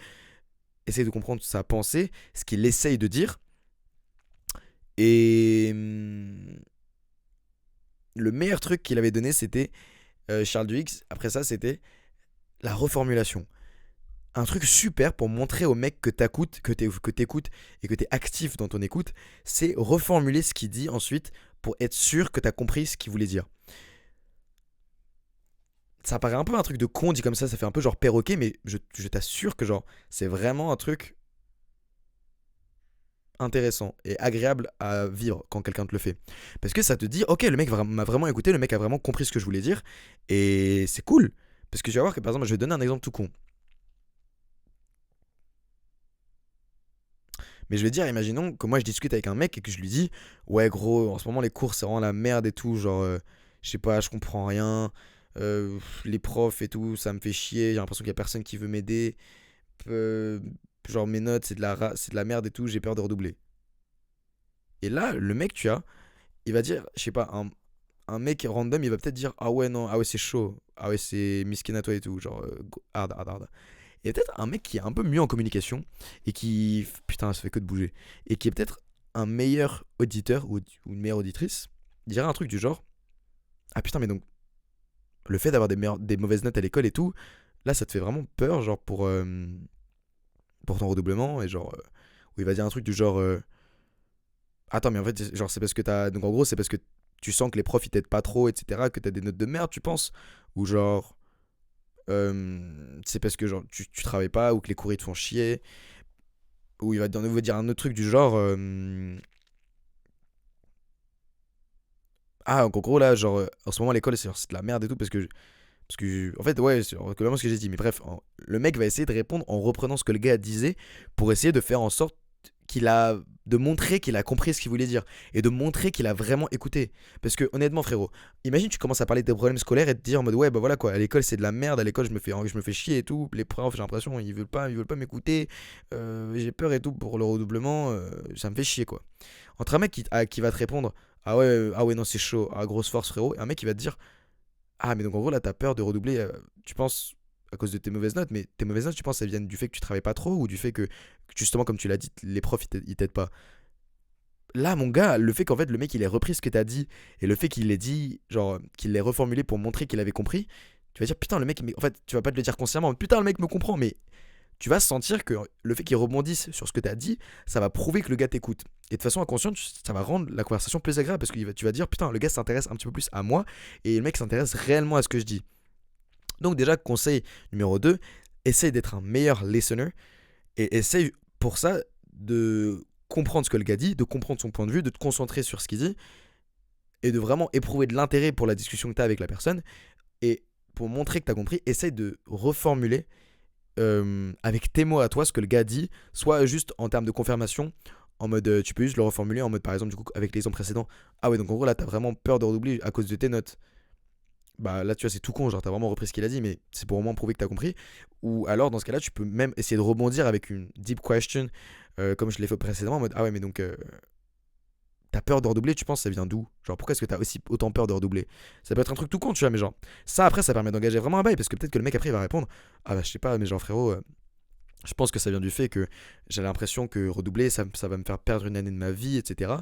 essaie de comprendre sa pensée, ce qu'il essaye de dire. Et le meilleur truc qu'il avait donné, c'était Charles Duhigg. Après ça, c'était la reformulation. Un truc super pour montrer au mec que t'écoutes, et que t'es actif dans ton écoute, c'est reformuler ce qu'il dit ensuite pour être sûr que t'as compris ce qu'il voulait dire. Ça paraît un peu un truc de con dit comme ça fait un peu genre perroquet, mais je t'assure que genre c'est vraiment un truc intéressant et agréable à vivre quand quelqu'un te le fait. Parce que ça te dit, ok, le mec m'a vraiment écouté, le mec a vraiment compris ce que je voulais dire, et c'est cool. Parce que tu vas voir que par exemple, je vais donner un exemple tout con. Mais je vais dire, imaginons que moi je discute avec un mec et que je lui dis, ouais gros, en ce moment les cours c'est vraiment la merde et tout, genre, je sais pas, je comprends rien, les profs et tout, ça me fait chier, j'ai l'impression qu'il y a personne qui veut m'aider, euh, genre mes notes c'est de la merde et tout, j'ai peur de redoubler. Et là, le mec, tu vois, il va dire, je sais pas, un mec random, il va peut-être dire, ah ouais, non, ah ouais, c'est chaud, ah ouais, c'est miskin à toi et tout, genre, hard, hard, hard. Il y a peut-être un mec qui est un peu mieux en communication et qui, putain, ça fait que de bouger, et qui est peut-être un meilleur auditeur ou une meilleure auditrice, il dirait un truc du genre, ah putain, mais donc, le fait d'avoir des mauvaises notes à l'école et tout, là, ça te fait vraiment peur, genre, pour ton redoublement, et genre, où il va dire un truc du genre, attends, mais en fait, genre, c'est parce que t'as. Donc, en gros, c'est parce que tu sens que les profs ils t'aident pas trop, etc., que t'as des notes de merde, tu penses? Ou genre, c'est parce que genre, tu travailles pas ou que les cours ils te font chier. Ou il va de nouveau dire un autre truc du genre ah, en gros, là, genre, en ce moment, l'école, c'est de la merde et tout, en fait, ouais, c'est vraiment ce que j'ai dit. Mais bref, le mec va essayer de répondre en reprenant ce que le gars disait pour essayer de faire en sorte de montrer qu'il a compris ce qu'il voulait dire et de montrer qu'il a vraiment écouté. Parce que, honnêtement, frérot, imagine, tu commences à parler de tes problèmes scolaires et te dire en mode, ouais, bah voilà quoi, à l'école, c'est de la merde, à l'école, je me fais chier et tout. Les profs, j'ai l'impression, ils veulent pas m'écouter. J'ai peur et tout pour le redoublement, ça me fait chier, quoi. Entre un mec qui va te répondre, ah ouais, non, c'est chaud, ah, grosse force, frérot, et un mec qui va te dire, ah, mais donc en gros, là, t'as peur de redoubler, tu penses, à cause de tes mauvaises notes, mais tes mauvaises notes, tu penses, elles viennent du fait que tu travailles pas trop ou du fait que, justement, comme tu l'as dit, les profs, ils t'aident pas. Là, mon gars, le fait qu'en fait, le mec, il ait repris ce que t'as dit et le fait qu'il l'ait dit, genre, qu'il l'ait reformulé pour montrer qu'il avait compris, tu vas dire, putain, le mec, en fait, tu vas pas te le dire consciemment, putain, le mec me comprend, mais tu vas sentir que le fait qu'il rebondisse sur ce que tu as dit, ça va prouver que le gars t'écoute. Et de façon inconsciente, ça va rendre la conversation plus agréable parce que tu vas dire, putain, le gars s'intéresse un petit peu plus à moi et le mec s'intéresse réellement à ce que je dis. Donc déjà, conseil numéro 2, essaye d'être un meilleur listener et essaye pour ça de comprendre ce que le gars dit, de comprendre son point de vue, de te concentrer sur ce qu'il dit et de vraiment éprouver de l'intérêt pour la discussion que tu as avec la personne. Et pour montrer que tu as compris, essaye de reformuler avec tes mots à toi ce que le gars dit, soit juste en termes de confirmation, en mode tu peux juste le reformuler en mode par exemple du coup avec l'exemple précédent, ah ouais donc en gros là t'as vraiment peur de redoubler à cause de tes notes. Bah là tu vois c'est tout con, genre t'as vraiment repris ce qu'il a dit mais c'est pour au moins prouver que t'as compris. Ou alors dans ce cas là tu peux même essayer de rebondir avec une deep question comme je l'ai fait précédemment en mode ah ouais mais donc t'as peur de redoubler, tu penses ça vient d'où? Genre pourquoi est-ce que t'as aussi autant peur de redoubler? Ça peut être un truc tout con tu vois mais genre ça après ça permet d'engager vraiment un bail parce que peut-être que le mec après il va répondre ah bah je sais pas mais genre frérot je pense que ça vient du fait que j'ai l'impression que redoubler, ça va me faire perdre une année de ma vie, etc.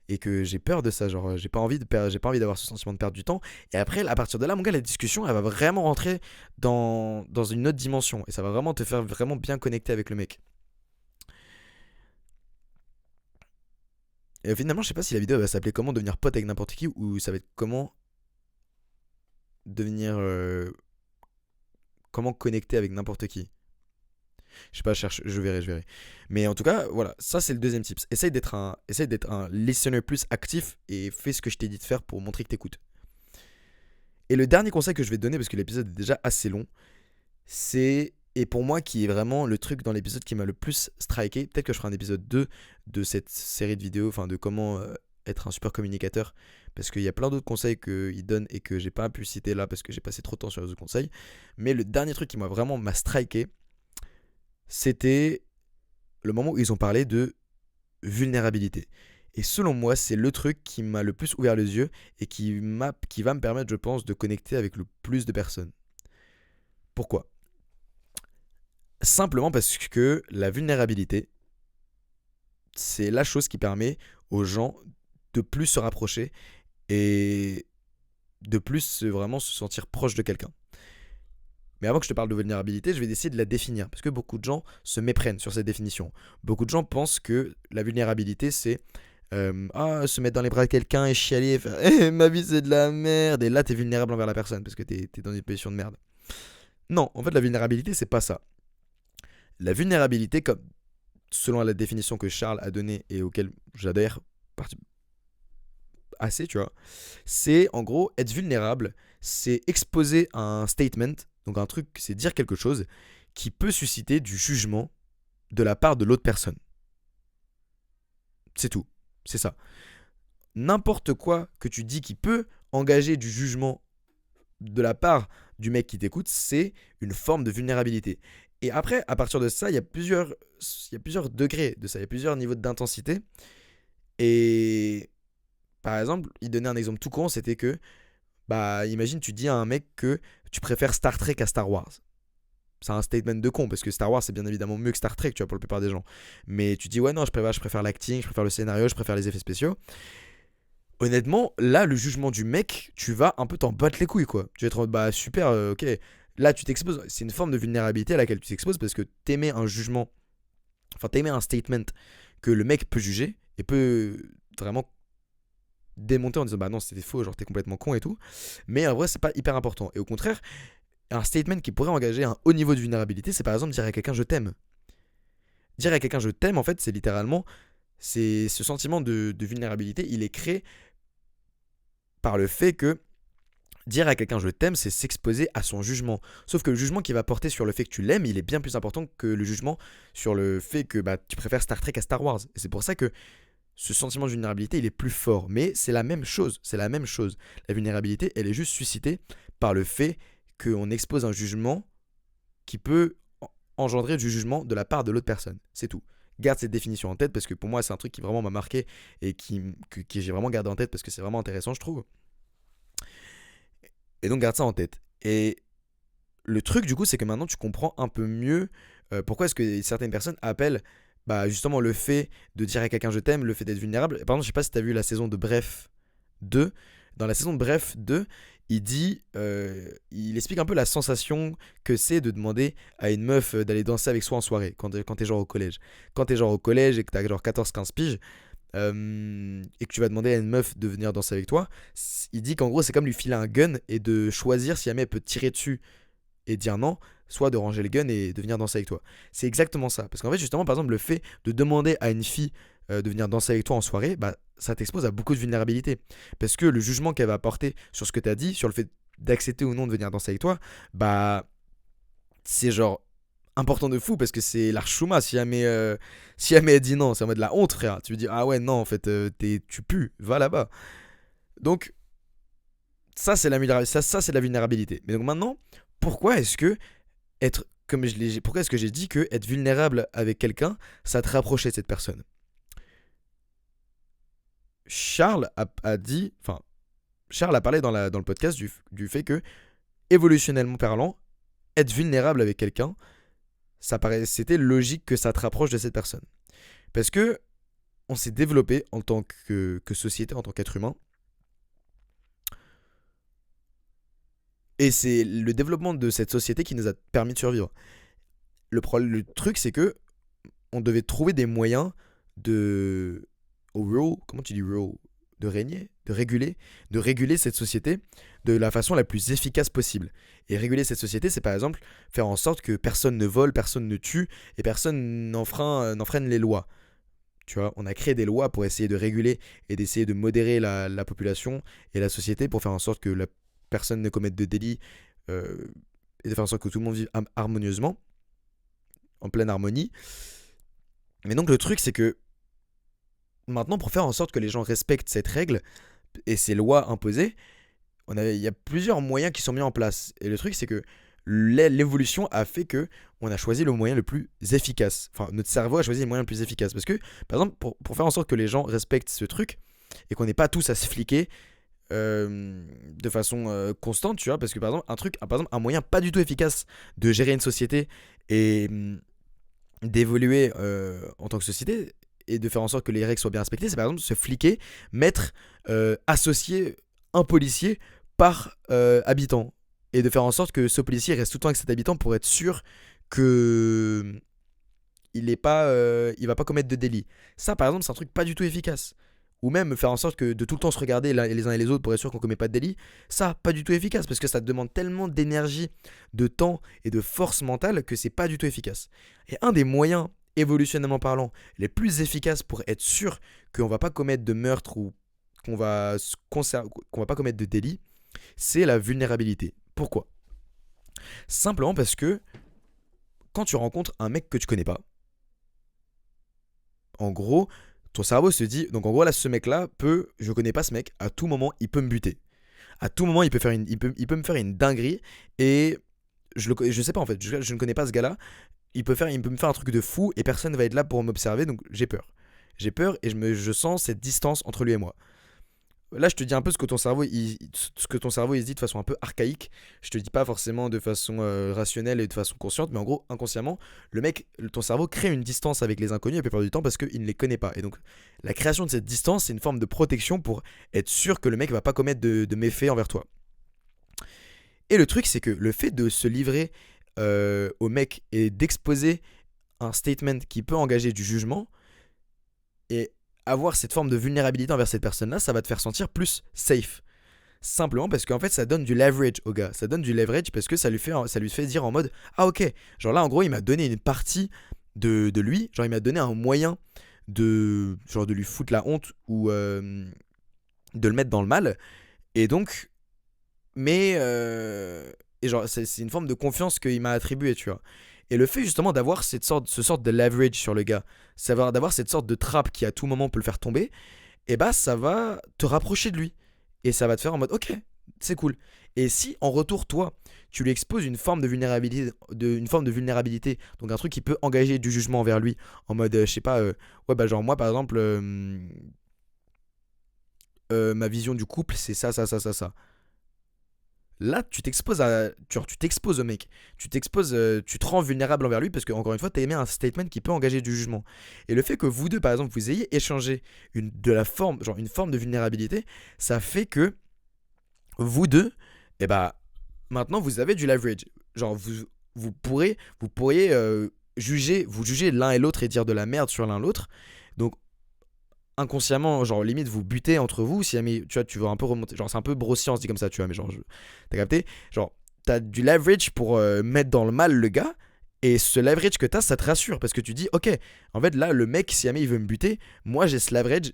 Et que j'ai peur de ça, genre j'ai pas envie d'avoir ce sentiment de perdre du temps. Et après, à partir de là, mon gars, la discussion, elle va vraiment rentrer dans une autre dimension. Et ça va vraiment te faire vraiment bien connecter avec le mec. Et finalement, je sais pas si la vidéo va s'appeler comment devenir pote avec n'importe qui ou ça va être devenir... comment connecter avec n'importe qui. Je sais pas, je verrai. Mais en tout cas, voilà, ça c'est le deuxième tips. Essaye d'être un listener plus actif et fais ce que je t'ai dit de faire pour montrer que t'écoutes. Et le dernier conseil que je vais te donner, parce que l'épisode est déjà assez long, et pour moi qui est vraiment le truc dans l'épisode qui m'a le plus striké, peut-être que je ferai un épisode 2 de cette série de vidéos, enfin de comment être un super communicateur, parce qu'il y a plein d'autres conseils qu'il donne et que j'ai pas pu citer là parce que j'ai passé trop de temps sur les autres conseils. Mais le dernier truc qui m'a striké, c'était le moment où ils ont parlé de vulnérabilité. Et selon moi, c'est le truc qui m'a le plus ouvert les yeux et qui va me permettre, je pense, de connecter avec le plus de personnes. Pourquoi? Simplement parce que la vulnérabilité, c'est la chose qui permet aux gens de plus se rapprocher et de plus vraiment se sentir proche de quelqu'un. Mais avant que je te parle de vulnérabilité, je vais essayer de la définir parce que beaucoup de gens se méprennent sur cette définition. Beaucoup de gens pensent que la vulnérabilité, c'est se mettre dans les bras de quelqu'un et chialer et faire ma vie c'est de la merde. Et là, t'es vulnérable envers la personne parce que t'es dans une position de merde. Non, en fait, la vulnérabilité, c'est pas ça. La vulnérabilité, comme selon la définition que Charles a donnée et auquel j'adhère assez, tu vois, c'est en gros être vulnérable, c'est exposer un statement, donc un truc, c'est dire quelque chose qui peut susciter du jugement de la part de l'autre personne. C'est tout, c'est ça. N'importe quoi que tu dis qui peut engager du jugement de la part du mec qui t'écoute, c'est une forme de vulnérabilité. Et après, à partir de ça, il y a plusieurs degrés de ça, il y a plusieurs niveaux d'intensité. Et par exemple, il donnait un exemple tout con, c'était que, bah, imagine, tu dis à un mec que tu préfères Star Trek à Star Wars. C'est un statement de con, parce que Star Wars, c'est bien évidemment mieux que Star Trek, tu vois, pour la plupart des gens. Mais tu dis, ouais, non, je préfère l'acting, je préfère le scénario, je préfère les effets spéciaux. Honnêtement, là, le jugement du mec, tu vas un peu t'en battre les couilles, quoi. Tu vas être en mode, bah, super, ok. Là, tu t'exposes. C'est une forme de vulnérabilité à laquelle tu t'exposes parce que t'émets un jugement, enfin, t'émets un statement que le mec peut juger et peut vraiment démonter en disant bah non c'était faux, genre t'es complètement con et tout, mais en vrai c'est pas hyper important. Et au contraire, un statement qui pourrait engager un haut niveau de vulnérabilité, c'est par exemple dire à quelqu'un je t'aime. Dire à quelqu'un je t'aime, en fait, c'est littéralement, c'est ce sentiment de vulnérabilité, il est créé par le fait que dire à quelqu'un je t'aime, c'est s'exposer à son jugement. Sauf que le jugement qu'il va porter sur le fait que tu l'aimes, il est bien plus important que le jugement sur le fait que bah, tu préfères Star Trek à Star Wars. Et c'est pour ça que ce sentiment de vulnérabilité, il est plus fort. Mais c'est la même chose, c'est la même chose. La vulnérabilité, elle est juste suscitée par le fait qu'on expose un jugement qui peut engendrer du jugement de la part de l'autre personne. C'est tout. Garde cette définition en tête parce que pour moi, c'est un truc qui vraiment m'a marqué et que j'ai vraiment gardé en tête parce que c'est vraiment intéressant, je trouve. Et donc, garde ça en tête. Et le truc, du coup, c'est que maintenant, tu comprends un peu mieux pourquoi est-ce que certaines personnes appellent bah, justement le fait de dire à quelqu'un je t'aime, le fait d'être vulnérable. Par exemple, je sais pas si tu as vu la saison de Bref 2. Dans la saison de Bref 2, il explique un peu la sensation que c'est de demander à une meuf d'aller danser avec soi en soirée, quand t'es genre au collège. Quand t'es genre au collège et que t'as genre 14-15 piges, et que tu vas demander à une meuf de venir danser avec toi, il dit qu'en gros c'est comme lui filer un gun et de choisir si jamais elle peut te tirer dessus et dire non, soit de ranger le gun et de venir danser avec toi. C'est exactement ça. Parce qu'en fait, justement, par exemple, le fait de demander à une fille de venir danser avec toi en soirée, bah, ça t'expose à beaucoup de vulnérabilité. Parce que le jugement qu'elle va porter sur ce que tu as dit, sur le fait d'accepter ou non de venir danser avec toi, bah, c'est genre important de fou parce que c'est l'archouma si jamais elle dit non, c'est en mode la honte, frère. Tu veux dire, ah ouais, non, en fait, tu pues, va là-bas. Donc, ça, c'est c'est la vulnérabilité. Mais donc maintenant, pourquoi est-ce que pourquoi est-ce que j'ai dit que être vulnérable avec quelqu'un, ça te rapprochait de cette personne? Charles a dit, enfin, Charles a parlé dans le podcast du fait que, évolutionnellement parlant, être vulnérable avec quelqu'un, c'était logique que ça te rapproche de cette personne. Parce que on s'est développé en tant que société, en tant qu'être humain. Et c'est le développement de cette société qui nous a permis de survivre. Le truc, c'est que on devait trouver des moyens de comment tu dis rule, de régner, de réguler cette société de la façon la plus efficace possible. Et réguler cette société, c'est par exemple faire en sorte que personne ne vole, personne ne tue et personne n'enfreine les lois. Tu vois, on a créé des lois pour essayer de réguler et d'essayer de modérer la population et la société pour faire en sorte que la personne ne commette de délits et de faire en sorte que tout le monde vive harmonieusement, en pleine harmonie. Mais donc le truc, c'est que maintenant, pour faire en sorte que les gens respectent cette règle et ces lois imposées, il y a plusieurs moyens qui sont mis en place. Et le truc, c'est que l'évolution a fait que on a choisi le moyen le plus efficace. Enfin, notre cerveau a choisi le moyen le plus efficace. Parce que, par exemple, pour faire en sorte que les gens respectent ce truc et qu'on n'ait pas tous à se fliquer de façon constante, tu vois, parce que par exemple, un moyen pas du tout efficace de gérer une société et d'évoluer en tant que société et de faire en sorte que les règles soient bien respectées, c'est par exemple se fliquer, associer un policier par habitant et de faire en sorte que ce policier reste tout le temps avec cet habitant pour être sûr que il va pas commettre de délit. Ça, par exemple, c'est un truc pas du tout efficace. Ou même faire en sorte que de tout le temps se regarder les uns et les autres pour être sûr qu'on commet pas de délit, ça, pas du tout efficace, parce que ça te demande tellement d'énergie, de temps et de force mentale que c'est pas du tout efficace. Et un des moyens, évolutionnellement parlant, les plus efficaces pour être sûr qu'on va pas commettre de meurtre ou qu'on va pas commettre de délit, c'est la vulnérabilité. Pourquoi? Simplement parce que quand tu rencontres un mec que tu connais pas, en gros, ton cerveau se dit, donc en gros là, ce mec-là je connais pas ce mec, à tout moment, il peut me buter. À tout moment, il peut me faire une dinguerie et je sais pas en fait, je ne connais pas ce gars-là. Il peut me faire un truc de fou et personne ne va être là pour m'observer, donc j'ai peur. J'ai peur et je sens cette distance entre lui et moi. Là, je te dis un peu ce que ton cerveau, il se dit de façon un peu archaïque. Je te dis pas forcément de façon rationnelle et de façon consciente, mais en gros, inconsciemment, ton cerveau crée une distance avec les inconnus la plupart du temps parce qu'il ne les connaît pas. Et donc, la création de cette distance, c'est une forme de protection pour être sûr que le mec va pas commettre de méfaits envers toi. Et le truc, c'est que le fait de se livrer au mec et d'exposer un statement qui peut engager du jugement et avoir cette forme de vulnérabilité envers cette personne-là, ça va te faire sentir plus safe. Simplement parce qu'en fait, ça donne du leverage au gars. Ça donne du leverage parce que ça lui fait dire en mode ah ok, genre là en gros, il m'a donné une partie de lui. Genre, il m'a donné un moyen de lui foutre la honte ou de le mettre dans le mal. Et donc, mais. Et genre, c'est une forme de confiance qu'il m'a attribuée, tu vois. Et le fait justement d'avoir ce sorte de leverage sur le gars, savoir d'avoir cette sorte de trappe qui à tout moment peut le faire tomber, et bah ça va te rapprocher de lui. Et ça va te faire en mode ok, c'est cool. Et si en retour, toi, tu lui exposes une forme de vulnérabilité, donc un truc qui peut engager du jugement envers lui, en mode, je sais pas, ouais, bah genre moi par exemple, ma vision du couple, c'est ça, ça, ça, ça, ça. Là, tu t'exposes au mec, tu te rends vulnérable envers lui parce que encore une fois, t'as émis un statement qui peut engager du jugement. Et le fait que vous deux, par exemple, vous ayez échangé une forme de vulnérabilité, ça fait que vous deux, et bah, maintenant vous avez du leverage. Genre, vous pourriez vous juger l'un et l'autre et dire de la merde sur l'un l'autre. Donc, inconsciemment, genre limite vous butez entre vous si jamais tu vois, tu veux un peu remonter, genre c'est un peu brossian, dit comme ça, tu vois, mais genre t'as capté, genre t'as du leverage pour mettre dans le mal le gars, et ce leverage que t'as, ça te rassure parce que tu dis ok, en fait là le mec, si jamais il veut me buter, moi j'ai ce leverage,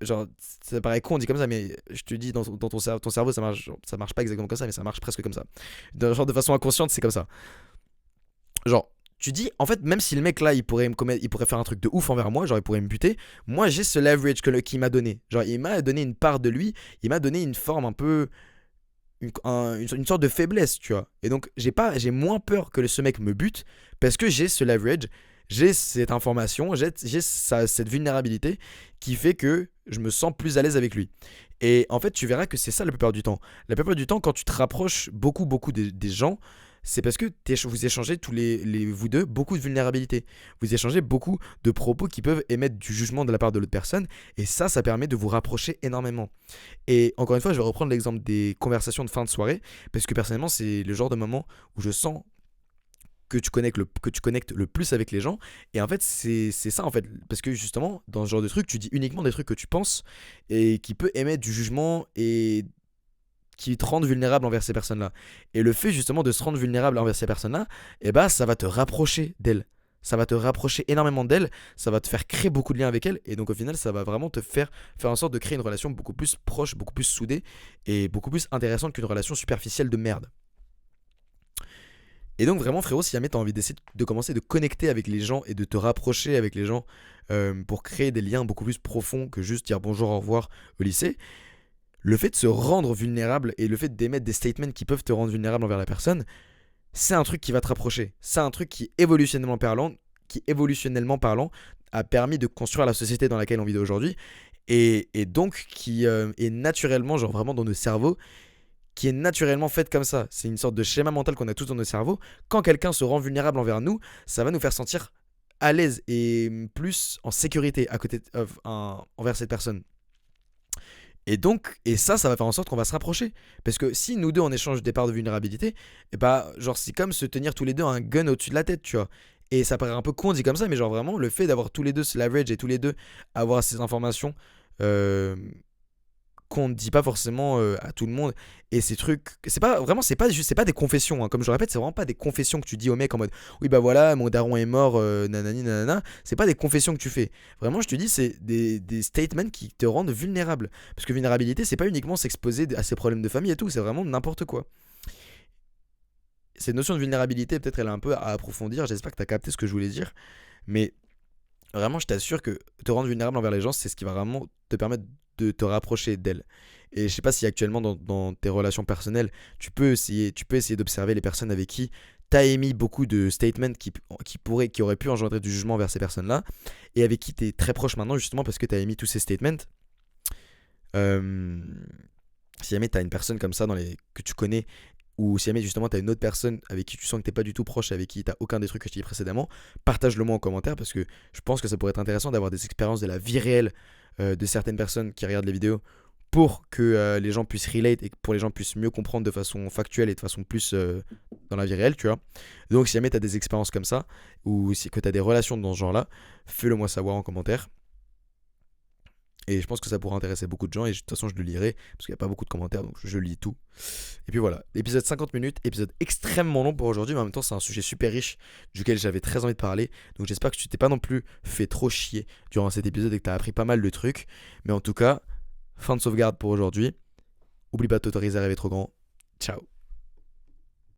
genre ça paraît con dit comme ça, mais je te dis dans ton cerveau ça marche pas exactement comme ça, mais ça marche presque comme ça, genre de façon inconsciente c'est comme ça. Genre, tu dis, en fait, même si le mec là, il pourrait faire un truc de ouf envers moi, genre il pourrait me buter, moi j'ai ce leverage qu'il m'a donné. Genre, il m'a donné une part de lui, il m'a donné une forme un peu. Une sorte de faiblesse, tu vois. Et donc, j'ai moins peur que ce mec me bute parce que j'ai ce leverage, j'ai cette information, cette vulnérabilité qui fait que je me sens plus à l'aise avec lui. Et en fait, tu verras que c'est ça la plupart du temps. La plupart du temps, quand tu te rapproches beaucoup des gens, c'est parce que vous échangez vous deux beaucoup de vulnérabilité. Vous échangez beaucoup de propos qui peuvent émettre du jugement de la part de l'autre personne. Et ça permet de vous rapprocher énormément. Et encore une fois, je vais reprendre l'exemple des conversations de fin de soirée. Parce que personnellement, c'est le genre de moment où je sens que tu connectes le plus avec les gens. Et en fait, c'est ça en fait. Parce que justement, dans ce genre de truc, tu dis uniquement des trucs que tu penses et qui peut émettre du jugement et qui te rendent vulnérable envers ces personnes-là. Et le fait justement de se rendre vulnérable envers ces personnes-là, eh ben, ça va te rapprocher d'elles. Ça va te rapprocher énormément d'elles, ça va te faire créer beaucoup de liens avec elles, et donc au final, ça va vraiment te faire en sorte de créer une relation beaucoup plus proche, beaucoup plus soudée, et beaucoup plus intéressante qu'une relation superficielle de merde. Et donc vraiment frérot, si jamais tu as envie d'essayer de commencer de connecter avec les gens et de te rapprocher avec les gens pour créer des liens beaucoup plus profonds que juste dire bonjour, au revoir au lycée, le fait de se rendre vulnérable et le fait d'émettre des statements qui peuvent te rendre vulnérable envers la personne, c'est un truc qui va te rapprocher. C'est un truc qui évolutionnellement parlant a permis de construire la société dans laquelle on vit aujourd'hui et donc qui est naturellement, genre vraiment dans nos cerveaux, qui est naturellement faite comme ça. C'est une sorte de schéma mental qu'on a tous dans nos cerveaux. Quand quelqu'un se rend vulnérable envers nous, ça va nous faire sentir à l'aise et plus en sécurité envers cette personne. Et ça va faire en sorte qu'on va se rapprocher. Parce que si nous deux on échange des parts de vulnérabilité, et bah, genre, c'est comme se tenir tous les deux un gun au-dessus de la tête, tu vois. Et ça paraît un peu con dit comme ça, mais genre vraiment, le fait d'avoir tous les deux ce leverage et tous les deux avoir ces informations euh, qu'on ne dit pas forcément à tout le monde, et ces trucs, c'est pas des confessions, hein. Comme je le répète, c'est vraiment pas des confessions que tu dis au mec en mode oui bah voilà mon daron est mort, nanani nanana. C'est pas des confessions que tu fais, vraiment je te dis c'est des statements qui te rendent vulnérable, parce que vulnérabilité c'est pas uniquement s'exposer à ses problèmes de famille et tout, c'est vraiment n'importe quoi. Cette notion de vulnérabilité, peut-être elle est un peu à approfondir, j'espère que tu as capté ce que je voulais dire, mais vraiment, je t'assure que te rendre vulnérable envers les gens, c'est ce qui va vraiment te permettre de te rapprocher d'elles. Et je sais pas si actuellement dans tes relations personnelles, tu peux essayer d'observer les personnes avec qui tu as émis beaucoup de statements qui auraient pu engendrer du jugement vers ces personnes-là, et avec qui tu es très proche maintenant, justement parce que tu as émis tous ces statements. Euh, Si jamais tu as une personne comme ça que tu connais, ou si jamais justement tu as une autre personne avec qui tu sens que t'es pas du tout proche, avec qui tu aucun des trucs que je t'ai dit précédemment, partage-le moi en commentaire parce que je pense que ça pourrait être intéressant d'avoir des expériences de la vie réelle de certaines personnes qui regardent les vidéos pour que les gens puissent relate et que pour les gens puissent mieux comprendre de façon factuelle et de façon plus dans la vie réelle, tu vois. Donc si jamais tu as des expériences comme ça ou que tu as des relations dans ce genre-là, fais-le moi savoir en commentaire. Et je pense que ça pourrait intéresser beaucoup de gens. Et de toute façon, je le lirai. Parce qu'il n'y a pas beaucoup de commentaires. Donc je lis tout. Et puis voilà. L'épisode 50 minutes. Épisode extrêmement long pour aujourd'hui. Mais en même temps, c'est un sujet super riche. Duquel j'avais très envie de parler. Donc j'espère que tu t'es pas non plus fait trop chier durant cet épisode. Et que tu as appris pas mal de trucs. Mais en tout cas, fin de sauvegarde pour aujourd'hui. Oublie pas de t'autoriser à rêver trop grand. Ciao.